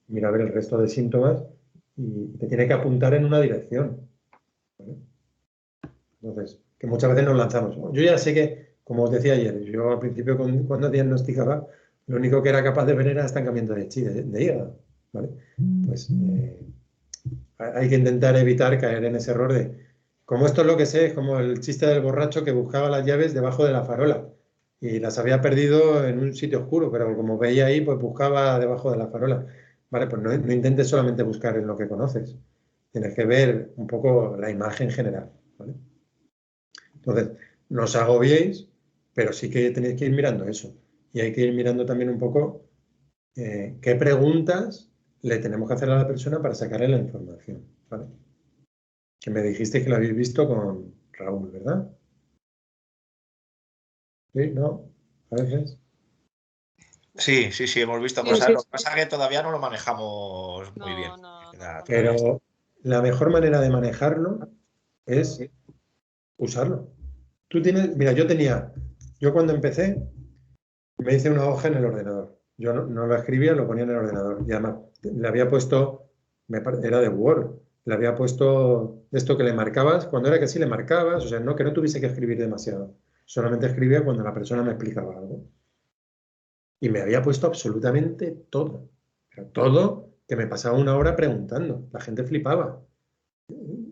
Mira a ver el resto de síntomas y te tiene que apuntar en una dirección, ¿vale? Entonces, que muchas veces nos lanzamos. Yo ya sé que, como os decía ayer, yo al principio cuando diagnosticaba, lo único que era capaz de ver era estancamiento de chi, de hígado, ¿vale? Pues hay que intentar evitar caer en ese error de, como esto es lo que sé, es como el chiste del borracho que buscaba las llaves debajo de la farola y las había perdido en un sitio oscuro, pero como veía ahí, pues buscaba debajo de la farola. Vale, pues no intentes solamente buscar en lo que conoces, tienes que ver un poco la imagen general, ¿vale? Entonces, no os agobiéis, pero sí que tenéis que ir mirando eso. Y hay que ir mirando también un poco qué preguntas le tenemos que hacer a la persona para sacarle la información, ¿vale? Que me dijiste que lo habéis visto con Raúl, ¿verdad? ¿Sí? ¿No? ¿A veces? Sí, hemos visto Sí, cosas. sí, Lo que sí. pasa es que todavía no lo manejamos muy bien. No, Pero la mejor manera de manejarlo es usarlo. Tú tienes, mira, yo cuando empecé me hice una hoja en el ordenador. Yo no la escribía, lo ponía en el ordenador. Y además le había puesto, era de Word, le había puesto esto que le marcabas, cuando era que sí le marcabas, o sea, no, que no tuviese que escribir demasiado. Solamente escribía cuando la persona me explicaba algo. Y me había puesto absolutamente todo. Pero todo, que me pasaba una hora preguntando. La gente flipaba.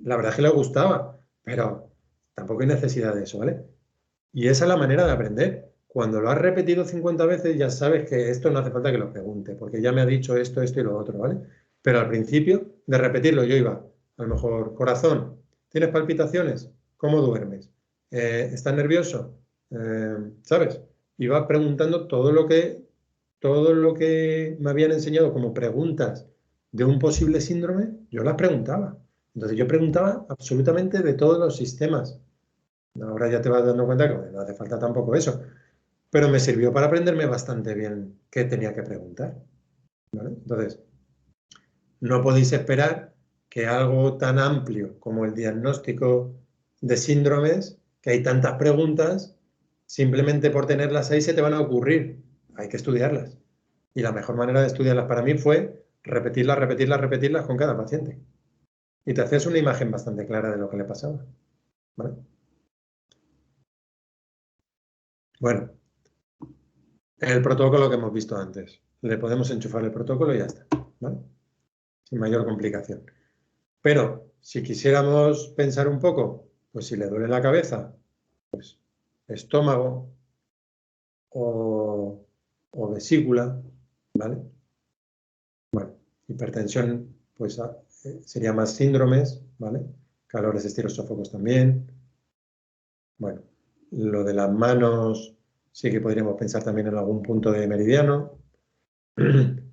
La verdad es que le gustaba, pero tampoco hay necesidad de eso, ¿vale? Y esa es la manera de aprender. Cuando lo has repetido 50 veces, ya sabes que esto no hace falta que lo pregunte, porque ya me ha dicho esto, esto y lo otro, ¿vale? Pero al principio de repetirlo, yo iba, a lo mejor, corazón, ¿tienes palpitaciones? ¿Cómo duermes? ¿Estás nervioso? ¿Sabes? Iba preguntando todo lo que me habían enseñado como preguntas de un posible síndrome, yo las preguntaba. Entonces yo preguntaba absolutamente de todos los sistemas. Ahora ya te vas dando cuenta que bueno, no hace falta tampoco eso, pero me sirvió para aprenderme bastante bien qué tenía que preguntar, ¿vale? Entonces, no podéis esperar que algo tan amplio como el diagnóstico de síndromes, que hay tantas preguntas, simplemente por tenerlas ahí se te van a ocurrir. Hay que estudiarlas. Y la mejor manera de estudiarlas para mí fue repetirlas con cada paciente. Y te hacías una imagen bastante clara de lo que le pasaba, ¿vale? Bueno, el protocolo que hemos visto antes. Le podemos enchufar el protocolo y ya está, ¿vale? Sin mayor complicación. Pero si quisiéramos pensar un poco, pues si le duele la cabeza, pues estómago o vesícula, ¿vale? Bueno, hipertensión, pues sería más síndromes, ¿vale? Calores estirosófagos también. Bueno, lo de las manos sí que podríamos pensar también en algún punto de meridiano.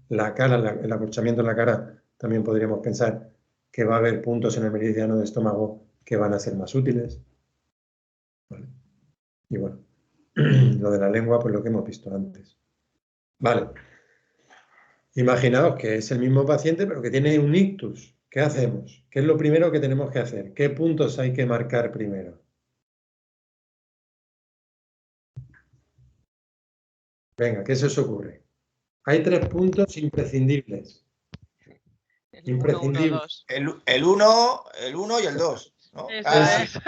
La cara, el acolchamiento en la cara, también podríamos pensar que va a haber puntos en el meridiano de estómago que van a ser más útiles. ¿Vale? Y bueno, lo de la lengua, pues lo que hemos visto antes. Vale. Imaginaos que es el mismo paciente, pero que tiene un ictus. ¿Qué hacemos? ¿Qué es lo primero que tenemos que hacer? ¿Qué puntos hay que marcar primero? Venga, ¿qué se os ocurre? Hay 3 puntos imprescindibles. El 1, 1, 2. El 1 y el 2, ¿no? Eso es.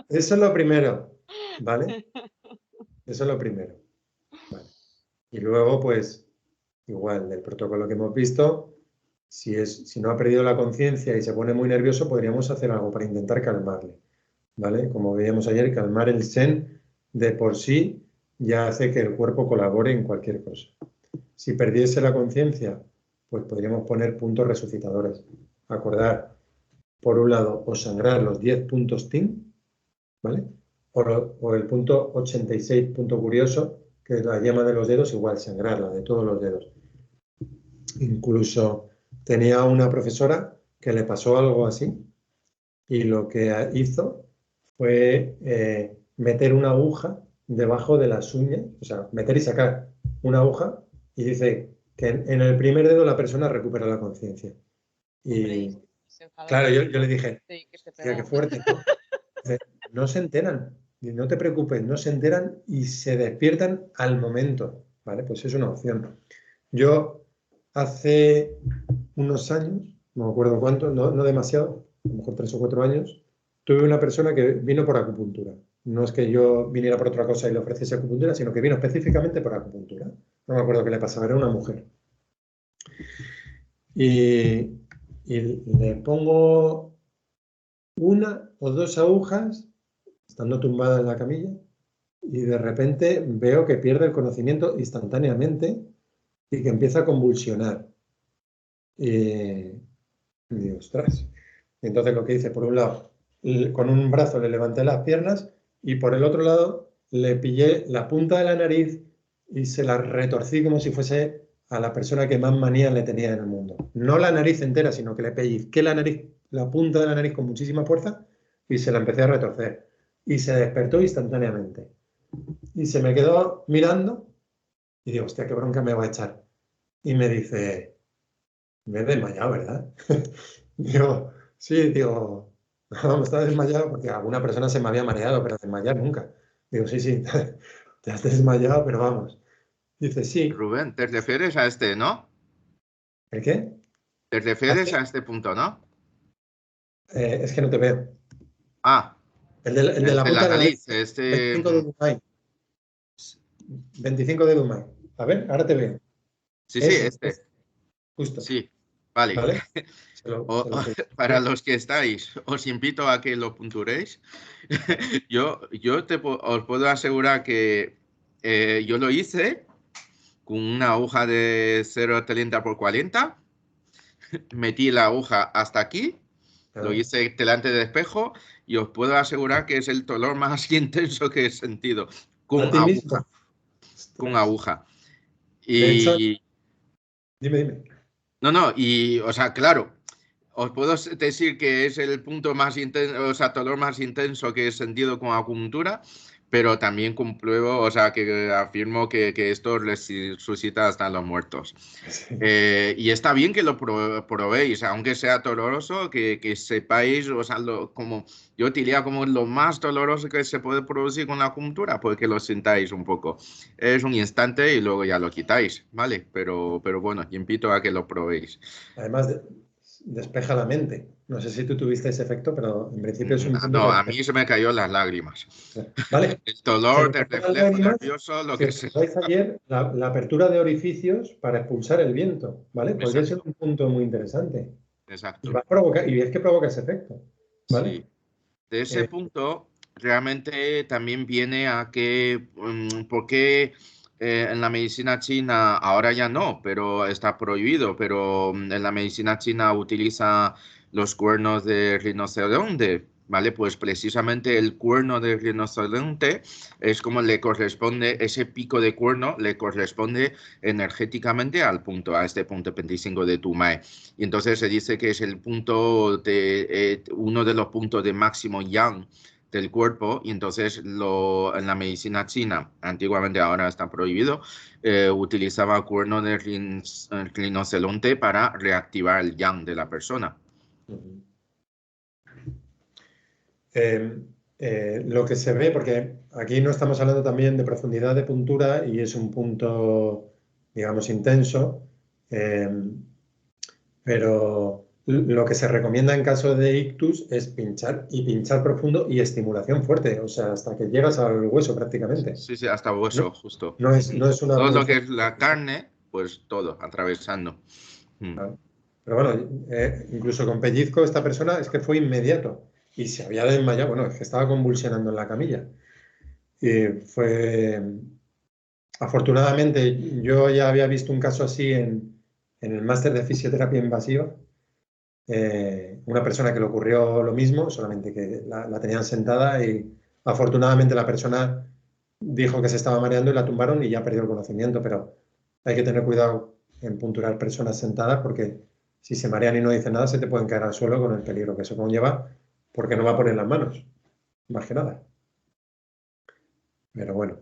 Eso es lo primero, ¿vale? Eso es lo primero. Vale. Y luego, pues, igual, del protocolo que hemos visto, si no ha perdido la conciencia y se pone muy nervioso, podríamos hacer algo para intentar calmarle, ¿vale? Como veíamos ayer, calmar el Zen de por sí ya hace que el cuerpo colabore en cualquier cosa. Si perdiese la conciencia, pues podríamos poner puntos resucitadores. Acordar, por un lado, o sangrar los 10 puntos TIN, ¿vale? O el punto 86, punto curioso, que es la yema de los dedos, igual sangrarla de todos los dedos. Incluso tenía una profesora que le pasó algo así y lo que hizo fue meter una aguja debajo de las uñas, o sea, meter y sacar una aguja y dice que en el primer dedo la persona recupera la conciencia. Y claro, yo le dije, tía, qué fuerte, ¿no? Dice, no se enteran, no te preocupes, no se enteran y se despiertan al momento, ¿vale? Pues es una opción. Yo hace unos años, no me acuerdo cuánto, no demasiado, a lo mejor 3 o 4 años, tuve una persona que vino por acupuntura. No es que yo viniera por otra cosa y le ofreciese acupuntura, sino que vino específicamente por acupuntura. No me acuerdo qué le pasaba, era una mujer. Y le pongo 1 o 2 agujas, estando tumbada en la camilla, y de repente veo que pierde el conocimiento instantáneamente y que empieza a convulsionar. Y digo, ostras. Entonces lo que hice, por un lado, con un brazo le levanté las piernas y por el otro lado le pillé la punta de la nariz y se la retorcí como si fuese a la persona que más manía le tenía en el mundo. No la nariz entera, sino que le pellizqué la nariz, la punta de la nariz con muchísima fuerza y se la empecé a retorcer. Y se despertó instantáneamente. Y se me quedó mirando y digo, hostia, qué bronca me va a echar. Y me dice, me he desmayado, ¿verdad? Digo, sí, digo, no, estaba desmayado porque alguna persona se me había mareado, pero desmayar nunca. Digo, sí, sí, te has desmayado, pero vamos. Dice, sí. Rubén, te refieres a este, ¿no? ¿El qué? Te refieres a este punto, ¿no? Es que no te veo. Ah, El de el la de punta la de la nariz. nariz, este... 25 de Dumay. 25 de Dumay. A ver, ahora te veo. Sí, sí, este. Justo. Sí, vale. ¿Vale? Para los que estáis, os invito a que lo punturéis. Yo os puedo asegurar que yo lo hice con una aguja de 0,30 por 40. Metí la aguja hasta aquí, lo hice delante del espejo y os puedo asegurar que es el dolor más intenso que he sentido con ¿A ti aguja. mismo? Con aguja. De hecho, Y dime. no, y o sea, claro, os puedo decir que es el punto más intenso, o sea, dolor más intenso que he sentido con acupuntura, pero también compruebo, o sea, que afirmo que esto resucita hasta los muertos. Sí. Y está bien que lo probéis, aunque sea doloroso, que sepáis, o sea, como yo diría como lo más doloroso que se puede producir con la acupuntura, porque lo sintáis un poco. Es un instante y luego ya lo quitáis, ¿vale? Pero bueno, invito a que lo probéis. Además, despeja la mente. No sé si tú tuviste ese efecto, pero en principio es un punto No, que a mí se me cayó las lágrimas. Vale. El dolor, Se el me caen las reflejo lágrimas. nervioso, lo Si que os sea. fijáis ayer, la apertura de orificios para expulsar el viento, ¿vale? Podría ser un punto muy interesante. Exacto. Y va a provocar, y es que provoca ese efecto, ¿vale? Sí. De ese punto, realmente también viene a que, ¿por qué en la medicina china, ahora ya no, pero está prohibido, pero en la medicina china utiliza los cuernos de rinoceronte, ¿vale? Pues precisamente el cuerno de rinoceronte es como le corresponde, ese pico de cuerno le corresponde energéticamente al punto, a este punto 25 de Tumai. Y entonces se dice que es el punto de uno de los puntos de máximo yang del cuerpo, y entonces en la medicina china, antiguamente, ahora está prohibido, utilizaba cuerno de rinoceronte para reactivar el yang de la persona. Lo que se ve, porque aquí no estamos hablando también de profundidad de puntura y es un punto, digamos, intenso, pero lo que se recomienda en caso de ictus es pinchar y pinchar profundo y estimulación fuerte, o sea, hasta que llegas al hueso prácticamente. Sí, hasta hueso, ¿no? justo. No es una todo lo punción. que es la carne, pues todo, atravesando. Claro. Pero bueno, incluso con pellizco esta persona es que fue inmediato y se había desmayado, bueno, es que estaba convulsionando en la camilla. Y fue, afortunadamente, yo ya había visto un caso así en el máster de fisioterapia invasiva, una persona que le ocurrió lo mismo, solamente que la tenían sentada y afortunadamente la persona dijo que se estaba mareando y la tumbaron y ya perdió el conocimiento, pero hay que tener cuidado en punturar personas sentadas porque si se marean y no dicen nada se te pueden caer al suelo con el peligro que eso conlleva porque no va a poner las manos, más que nada. Pero bueno,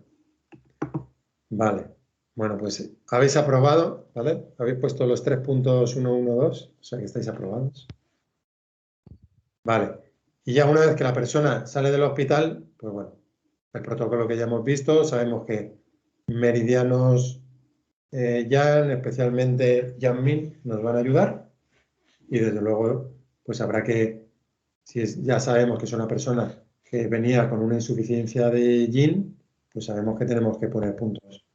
vale. Bueno, pues habéis aprobado, ¿vale? Habéis puesto los 3 puntos 1, 1, 2, o sea que estáis aprobados. Vale. Y ya una vez que la persona sale del hospital, pues bueno, el protocolo que ya hemos visto, sabemos que meridianos Yan, especialmente Yang Min, nos van a ayudar y desde luego pues habrá que, ya sabemos que es una persona que venía con una insuficiencia de Yin, pues sabemos que tenemos que poner puntos,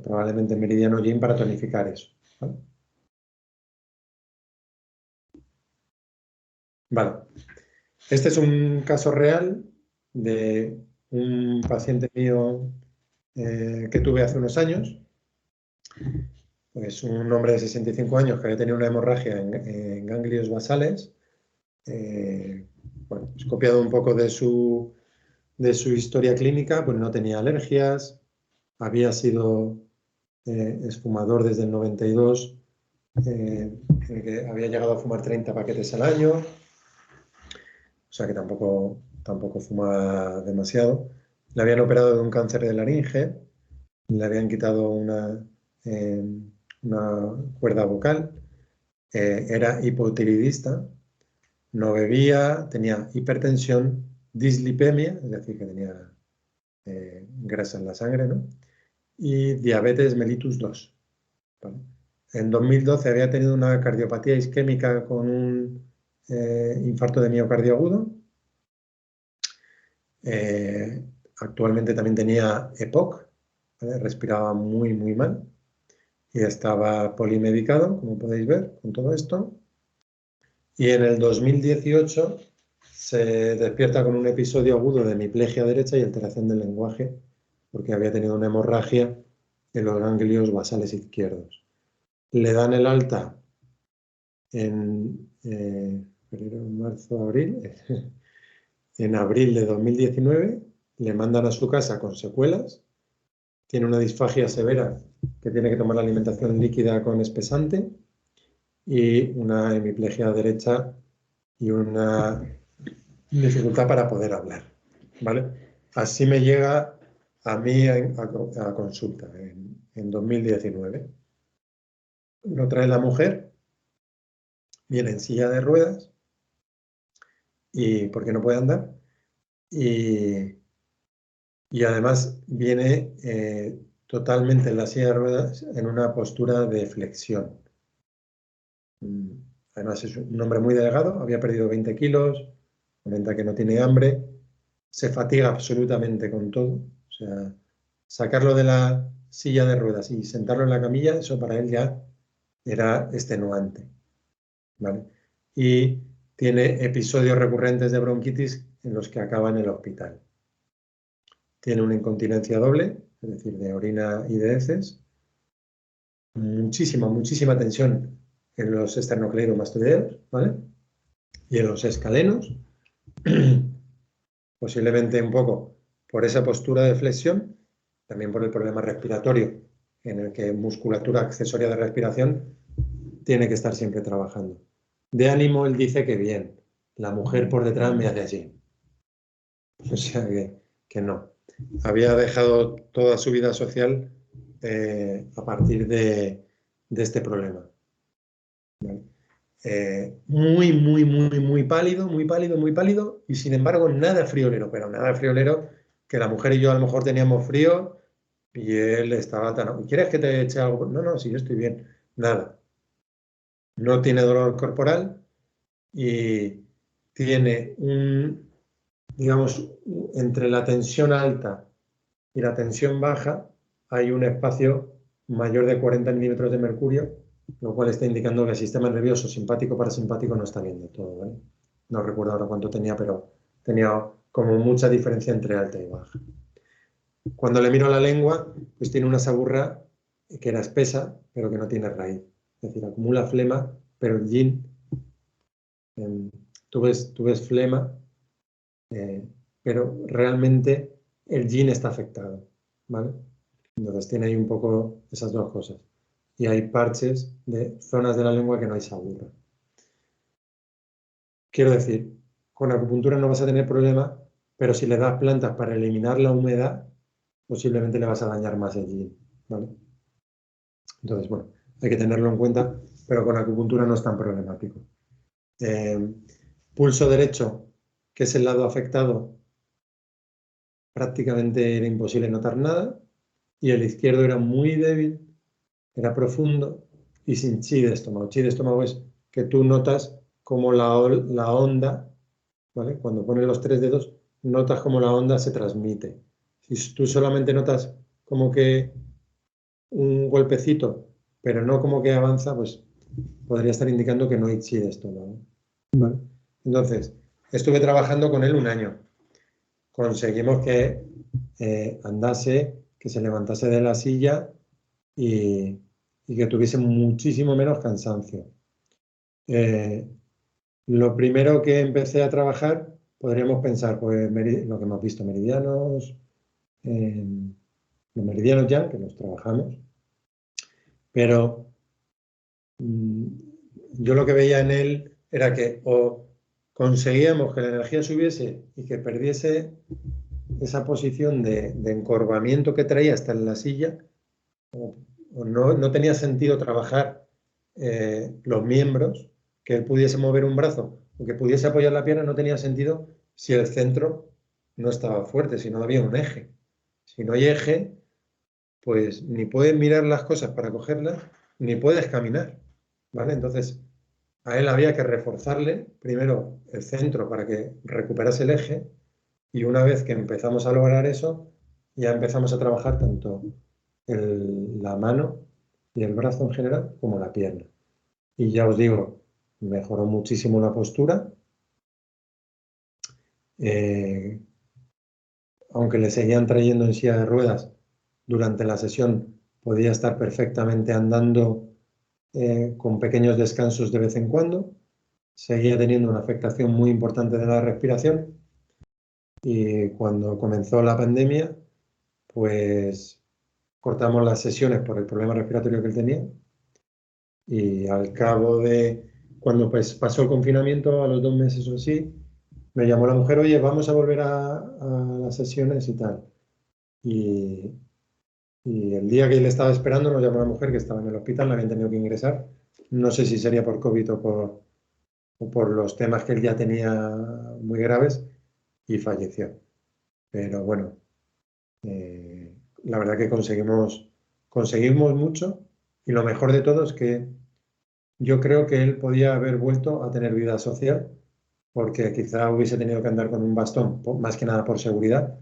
probablemente meridiano Yin para tonificar eso. ¿Vale? Vale. Este es un caso real de un paciente mío que tuve hace unos años. Pues un hombre de 65 años que había tenido una hemorragia en ganglios basales. Bueno, pues copiado un poco de su de su historia clínica, pues no tenía alergias, había sido exfumador desde el 92, en el que había llegado a fumar 30 paquetes al año, o sea que tampoco fumaba demasiado. Le habían operado de un cáncer de laringe, le habían quitado una cuerda vocal, era hipotiroidista, no bebía, tenía hipertensión, dislipemia, es decir, que tenía grasa en la sangre, ¿no? Y diabetes mellitus 2. ¿Vale? En 2012 había tenido una cardiopatía isquémica con un infarto de miocardio agudo. Actualmente también tenía EPOC, ¿vale? Respiraba muy, muy mal y estaba polimedicado, como podéis ver, con todo esto. Y en el 2018 se despierta con un episodio agudo de hemiplegia derecha y alteración del lenguaje, porque había tenido una hemorragia en los ganglios basales izquierdos. Le dan el alta en febrero, marzo, abril, en abril de 2019, le mandan a su casa con secuelas, tiene una disfagia severa que tiene que tomar la alimentación líquida con espesante y una hemiplegia derecha y una dificultad para poder hablar, ¿vale? Así me llega a mí a consulta en 2019. Lo trae la mujer, viene en silla de ruedas y porque no puede andar y además viene totalmente en la silla de ruedas en una postura de flexión. Además es un hombre muy delgado, había perdido 20 kilos, comenta que no tiene hambre, se fatiga absolutamente con todo. O sea, sacarlo de la silla de ruedas y sentarlo en la camilla, eso para él ya era extenuante, ¿vale? Y tiene episodios recurrentes de bronquitis en los que acaba en el hospital. Tiene una incontinencia doble, es decir, de orina y de heces, muchísima tensión en los esternocleidomastoideos, ¿vale? Y en los escalenos, posiblemente un poco por esa postura de flexión, también por el problema respiratorio, en el que musculatura accesoria de respiración tiene que estar siempre trabajando. De ánimo, él dice que bien, la mujer por detrás me hace así. O sea que no. Había dejado toda su vida social a partir de este problema. ¿Vale? Muy pálido y sin embargo nada friolero, pero nada friolero que la mujer y yo a lo mejor teníamos frío y él estaba tan... ¿Quieres que te eche algo? No, si yo estoy bien. Nada. No tiene dolor corporal y tiene digamos, entre la tensión alta y la tensión baja hay un espacio mayor de 40 milímetros de mercurio, lo cual está indicando que el sistema nervioso simpático-parasimpático no está bien de todo, ¿vale? No recuerdo ahora cuánto tenía, pero tenía como mucha diferencia entre alta y baja. Cuando le miro la lengua, pues tiene una saburra que era espesa, pero que no tiene raíz. Es decir, acumula flema, pero el yin, tú ves flema, pero realmente el yin está afectado, ¿vale? Entonces tiene ahí un poco esas dos cosas. Y hay parches de zonas de la lengua que no hay saburra. Quiero decir, con acupuntura no vas a tener problema, pero si le das plantas para eliminar la humedad, posiblemente le vas a dañar más el yin, ¿vale? Entonces, bueno, hay que tenerlo en cuenta, pero con acupuntura no es tan problemático. Pulso derecho, que es el lado afectado, prácticamente era imposible notar nada, y el izquierdo era muy débil, era profundo y sin chi de estómago. Chi de estómago es que tú notas como la onda, ¿vale? Cuando pones los 3 dedos, notas como la onda se transmite. Si tú solamente notas como que un golpecito, pero no como que avanza, pues podría estar indicando que no hay chi de estómago, ¿vale? Entonces, estuve trabajando con él un año. Conseguimos que andase, que se levantase de la silla y que tuviese muchísimo menos cansancio. Lo primero que empecé a trabajar podríamos pensar, pues lo que hemos visto, meridianos, los meridianos ya, que los trabajamos, pero yo lo que veía en él era que o conseguíamos que la energía subiese y que perdiese esa posición de encorvamiento que traía hasta en la silla, o no tenía sentido trabajar los miembros, que él pudiese mover un brazo o que pudiese apoyar la pierna, no tenía sentido si el centro no estaba fuerte, si no había un eje. Si no hay eje, pues ni puedes mirar las cosas para cogerlas, ni puedes caminar, ¿vale? Entonces, a él había que reforzarle primero el centro para que recuperase el eje, y una vez que empezamos a lograr eso, ya empezamos a trabajar tanto la mano y el brazo en general como la pierna. Y ya os digo, mejoró muchísimo la postura. Aunque le seguían trayendo en silla de ruedas, durante la sesión podía estar perfectamente andando con pequeños descansos de vez en cuando. Seguía teniendo una afectación muy importante de la respiración, y cuando comenzó la pandemia, pues cortamos las sesiones por el problema respiratorio que él tenía, y al cabo de, cuando pues pasó el confinamiento, a los 2 meses o así, me llamó la mujer: oye, vamos a volver a las sesiones y tal. Y el día que él estaba esperando, nos llamó la mujer, que estaba en el hospital, la habían tenido que ingresar. No sé si sería por COVID o por los temas que él ya tenía muy graves, y falleció. Pero bueno, la verdad que conseguimos mucho, y lo mejor de todo es que yo creo que él podía haber vuelto a tener vida social, porque quizá hubiese tenido que andar con un bastón, más que nada por seguridad,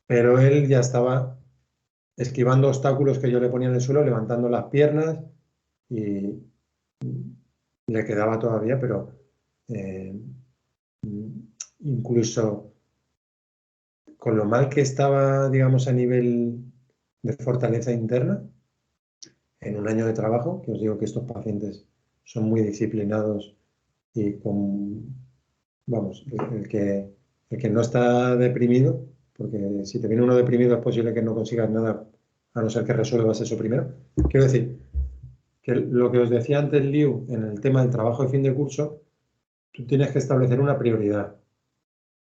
pero él ya estaba esquivando obstáculos que yo le ponía en el suelo, levantando las piernas, y le quedaba todavía, pero incluso con lo mal que estaba, digamos, a nivel de fortaleza interna, en un año de trabajo, que os digo que estos pacientes son muy disciplinados, y vamos, el que no está deprimido, porque si te viene uno deprimido es posible que no consigas nada, a no ser que resuelvas eso primero. Quiero decir, que lo que os decía antes, Liu, en el tema del trabajo de fin de curso, tú tienes que establecer una prioridad,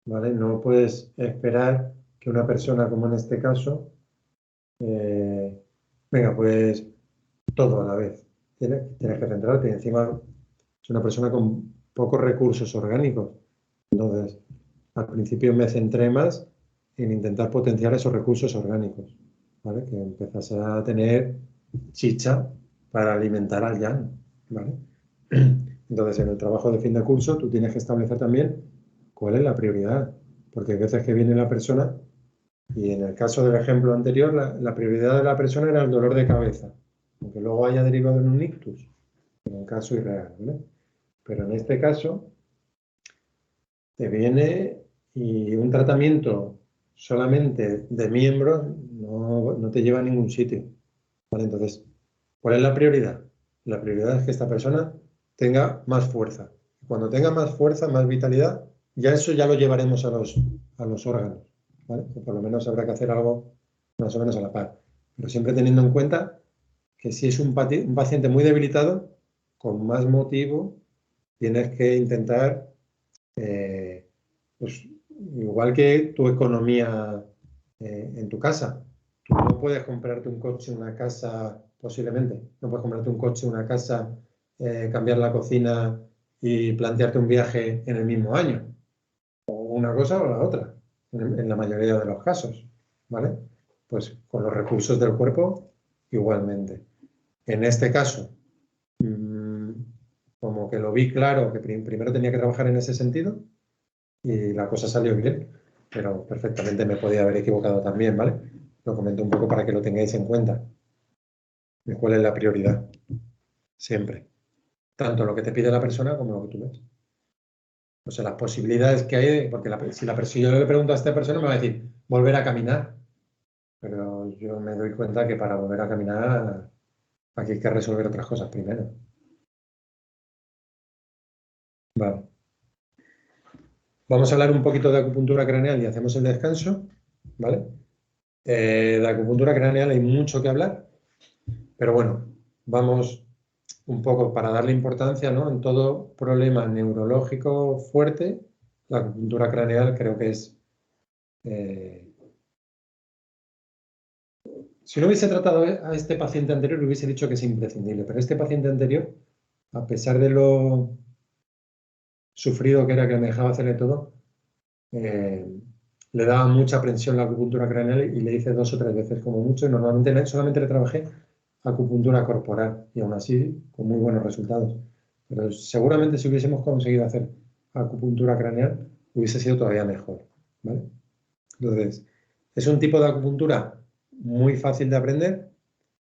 ¿vale? No puedes esperar que una persona, como en este caso, venga, pues todo a la vez. Tienes que centrarte, y encima es una persona con pocos recursos orgánicos. Entonces, al principio me centré más en intentar potenciar esos recursos orgánicos, ¿vale? Que empezase a tener chicha para alimentar al yang, ¿vale? Entonces, en el trabajo de fin de curso, tú tienes que establecer también cuál es la prioridad, porque hay veces que viene la persona, y en el caso del ejemplo anterior, la prioridad de la persona era el dolor de cabeza, aunque luego haya derivado en un ictus, en un caso irreal, ¿vale? Pero en este caso, te viene, y un tratamiento solamente de miembros no te lleva a ningún sitio, ¿vale? Entonces, ¿cuál es la prioridad? La prioridad es que esta persona tenga más fuerza. Cuando tenga más fuerza, más vitalidad, ya eso ya lo llevaremos a los órganos, ¿vale? O por lo menos habrá que hacer algo más o menos a la par. Pero siempre teniendo en cuenta que si es un paciente muy debilitado, con más motivo tienes que intentar, pues, igual que tu economía en tu casa. Tú no puedes comprarte un coche, una casa, posiblemente. No puedes comprarte un coche, una casa, cambiar la cocina y plantearte un viaje en el mismo año. O una cosa o la otra, en la mayoría de los casos, ¿vale? Pues con los recursos del cuerpo, igualmente. En este caso, como que lo vi claro, que primero tenía que trabajar en ese sentido, y la cosa salió bien, pero perfectamente me podía haber equivocado también, ¿vale? Lo comento un poco para que lo tengáis en cuenta. De cuál es la prioridad, siempre. Tanto lo que te pide la persona como lo que tú ves. O sea, las posibilidades que hay, porque si yo le pregunto a esta persona, me va a decir, volver a caminar. Pero yo me doy cuenta que para volver a caminar, aquí hay que resolver otras cosas primero. Vale. Vamos a hablar un poquito de acupuntura craneal y hacemos el descanso, ¿vale? De acupuntura craneal hay mucho que hablar, pero bueno, vamos un poco para darle importancia, ¿no? En todo problema neurológico fuerte, la acupuntura craneal creo que es... si no hubiese tratado a este paciente anterior, le hubiese dicho que es imprescindible, pero este paciente anterior, a pesar de lo sufrido que era, que me dejaba hacerle todo, le daba mucha aprensión la acupuntura craneal y le hice 2 o 3 veces como mucho, y normalmente solamente le trabajé acupuntura corporal y aún así con muy buenos resultados. Pero seguramente si hubiésemos conseguido hacer acupuntura craneal hubiese sido todavía mejor, ¿vale? Entonces, es un tipo de acupuntura muy fácil de aprender,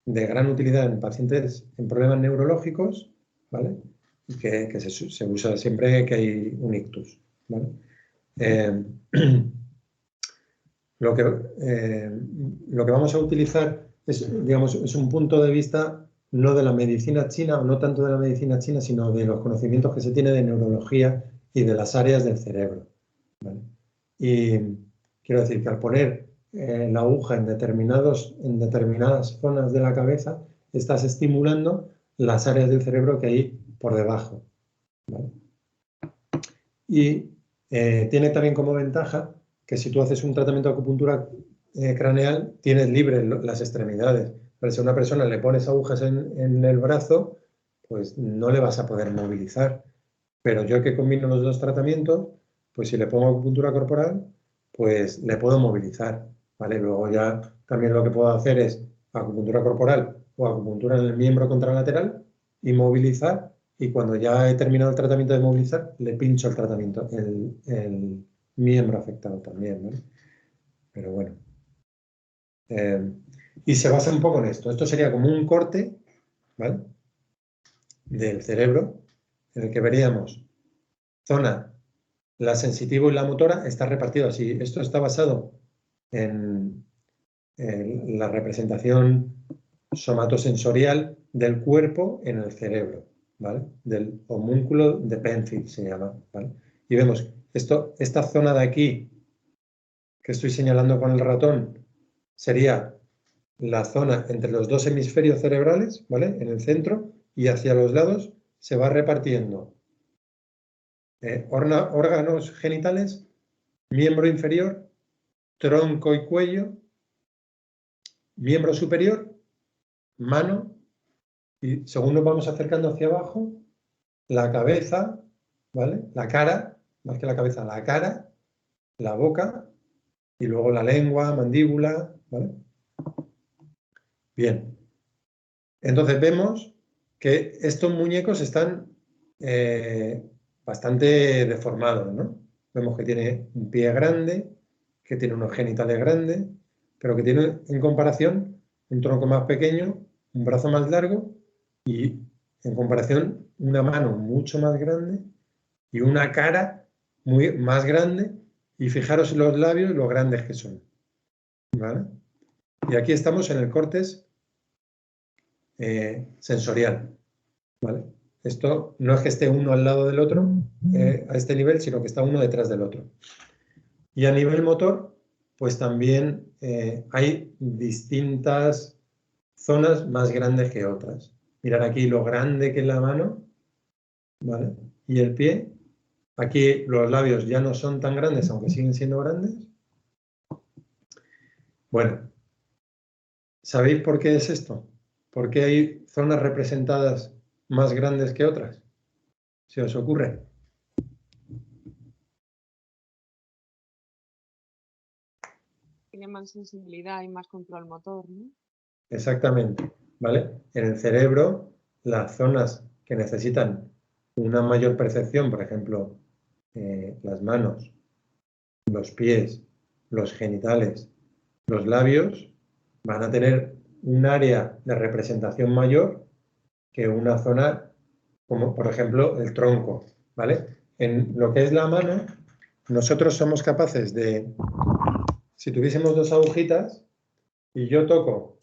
de gran utilidad en pacientes en problemas neurológicos, ¿vale? Y que se usa siempre que hay un ictus, ¿vale? Lo que vamos a utilizar es, digamos, es un punto de vista no de la medicina china, o no tanto de la medicina china, sino de los conocimientos que se tiene de neurología y de las áreas del cerebro, ¿vale? Y quiero decir que al poner la aguja en determinadas zonas de la cabeza, estás estimulando las áreas del cerebro que hay por debajo, ¿vale? Y tiene también como ventaja que si tú haces un tratamiento de acupuntura craneal, tienes libres las extremidades. Pero si a una persona le pones agujas en el brazo, pues no le vas a poder movilizar. Pero yo que combino los 2 tratamientos, pues si le pongo acupuntura corporal, pues le puedo movilizar, ¿vale? Luego ya también lo que puedo hacer es acupuntura corporal o acupuntura en el miembro contralateral y movilizar, y cuando ya he terminado el tratamiento de movilizar, le pincho el tratamiento, el miembro afectado también, ¿vale? Pero bueno. Y se basa un poco en esto. Esto sería como un corte, ¿vale?, del cerebro, en el que veríamos zona, la sensitiva y la motora, está repartido así. Esto está basado en la representación somatosensorial del cuerpo en el cerebro, ¿vale? Del homúnculo de Penfield se llama, ¿vale? Y vemos esta zona de aquí que estoy señalando con el ratón sería la zona entre los 2 hemisferios cerebrales, ¿vale?, en el centro, y hacia los lados se va repartiendo órganos genitales, miembro inferior, tronco y cuello, miembro superior, mano, y según nos vamos acercando hacia abajo, la cabeza, ¿vale?, la cara, más que la cabeza, la cara, la boca, y luego la lengua, mandíbula, ¿vale? Bien. Entonces vemos que estos muñecos están bastante deformados, ¿no? Vemos que tiene un pie grande, que tiene unos genitales grandes, pero que tiene en comparación un tronco más pequeño, un brazo más largo y en comparación una mano mucho más grande y una cara más grande, y fijaros en los labios lo grandes que son, ¿vale? Y aquí estamos en el córtex sensorial, ¿vale? Esto no es que esté uno al lado del otro a este nivel, sino que está uno detrás del otro. Y a nivel motor, pues también hay distintas zonas más grandes que otras. Mirad aquí lo grande que es la mano, ¿vale?, y el pie. Aquí los labios ya no son tan grandes, aunque siguen siendo grandes. Bueno, ¿sabéis por qué es esto? ¿Por qué hay zonas representadas más grandes que otras? ¿Se os ocurre? Tiene más sensibilidad y más control motor, ¿no? Exactamente, ¿vale? En el cerebro, las zonas que necesitan una mayor percepción, por ejemplo, las manos, los pies, los genitales, los labios, van a tener un área de representación mayor que una zona como, por ejemplo, el tronco, ¿vale? En lo que es la mano, nosotros somos capaces de, si tuviésemos 2 agujitas y yo toco,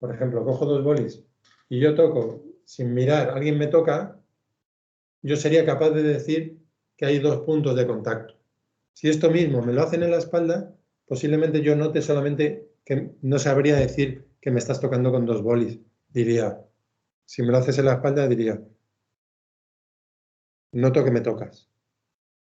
por ejemplo, cojo 2 bolis y yo toco sin mirar, alguien me toca, yo sería capaz de decir que hay 2 puntos de contacto. Si esto mismo me lo hacen en la espalda, posiblemente yo note solamente que no sabría decir que me estás tocando con 2 bolis. Diría, si me lo haces en la espalda, diría, noto que me tocas,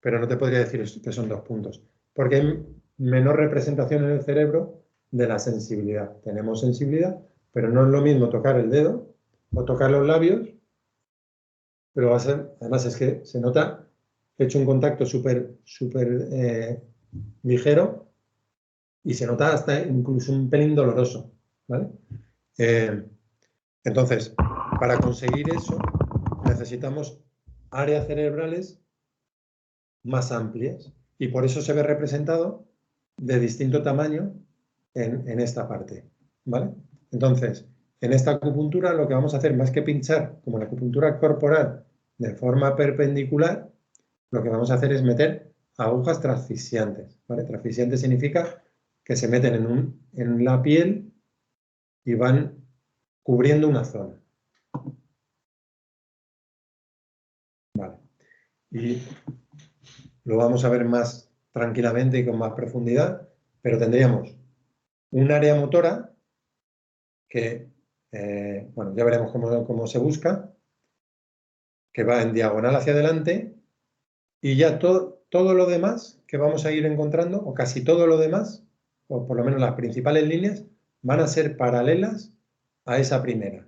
pero no te podría decir que son 2 puntos, porque hay menor representación en el cerebro de la sensibilidad. Tenemos sensibilidad, pero no es lo mismo tocar el dedo o tocar los labios, pero va a ser, además es que se nota, he hecho un contacto súper ligero y se nota hasta incluso un pelín doloroso, ¿vale? Entonces, para conseguir eso necesitamos áreas cerebrales más amplias y por eso se ve representado de distinto tamaño en esta parte, ¿vale? Entonces, en esta acupuntura lo que vamos a hacer, más que pinchar como la acupuntura corporal de forma perpendicular, lo que vamos a hacer es meter agujas transfisiantes, ¿vale? Transfisiantes significa que se meten en la piel y van cubriendo una zona. Vale. Y lo vamos a ver más tranquilamente y con más profundidad, pero tendríamos un área motora que, bueno, ya veremos cómo se busca, que va en diagonal hacia adelante y ya todo lo demás que vamos a ir encontrando, o casi todo lo demás, o por lo menos las principales líneas, van a ser paralelas a esa primera.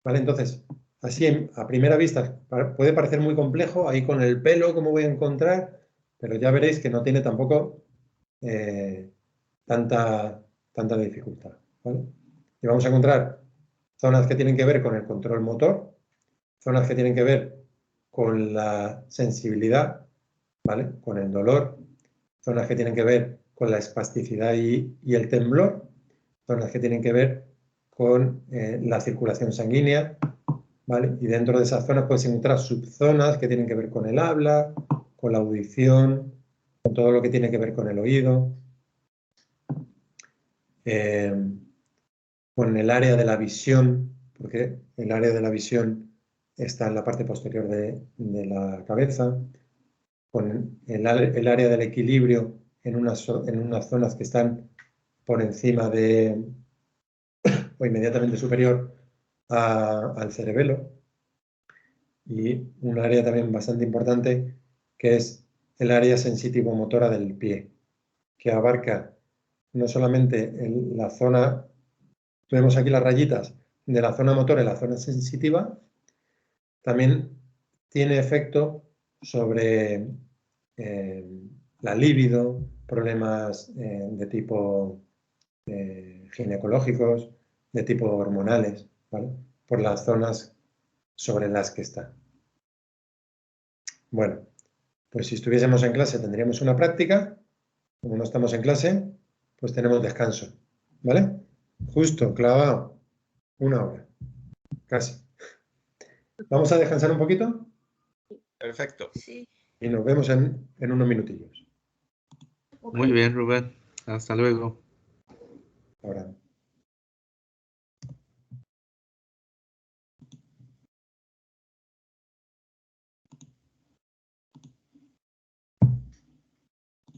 ¿Vale? Entonces, así a primera vista puede parecer muy complejo, ahí con el pelo, cómo voy a encontrar, pero ya veréis que no tiene tampoco tanta dificultad. ¿Vale? Y vamos a encontrar zonas que tienen que ver con el control motor, zonas que tienen que ver con la sensibilidad, ¿vale? Con el dolor, zonas que tienen que ver con la espasticidad y el temblor, zonas que tienen que ver con la circulación sanguínea, ¿vale? Y dentro de esas zonas puedes encontrar subzonas que tienen que ver con el habla, con la audición, con todo lo que tiene que ver con el oído, con el área de la visión, porque el área de la visión está en la parte posterior de la cabeza, con el área del equilibrio en unas zonas que están por encima de o inmediatamente superior al cerebelo, y un área también bastante importante que es el área sensitivo-motora del pie, que abarca no solamente la zona, vemos aquí las rayitas de la zona motora y la zona sensitiva, también tiene efecto sobre la libido, problemas de tipo ginecológicos, de tipo hormonales, ¿vale? Por las zonas sobre las que está. Bueno, pues si estuviésemos en clase tendríamos una práctica. Como no estamos en clase, pues tenemos descanso, ¿vale? Justo, clavado, 1 hora, casi. ¿Vamos a descansar un poquito? Perfecto. Sí. Y nos vemos en unos minutillos. Muy bien, Rubén. Hasta luego. Ahora.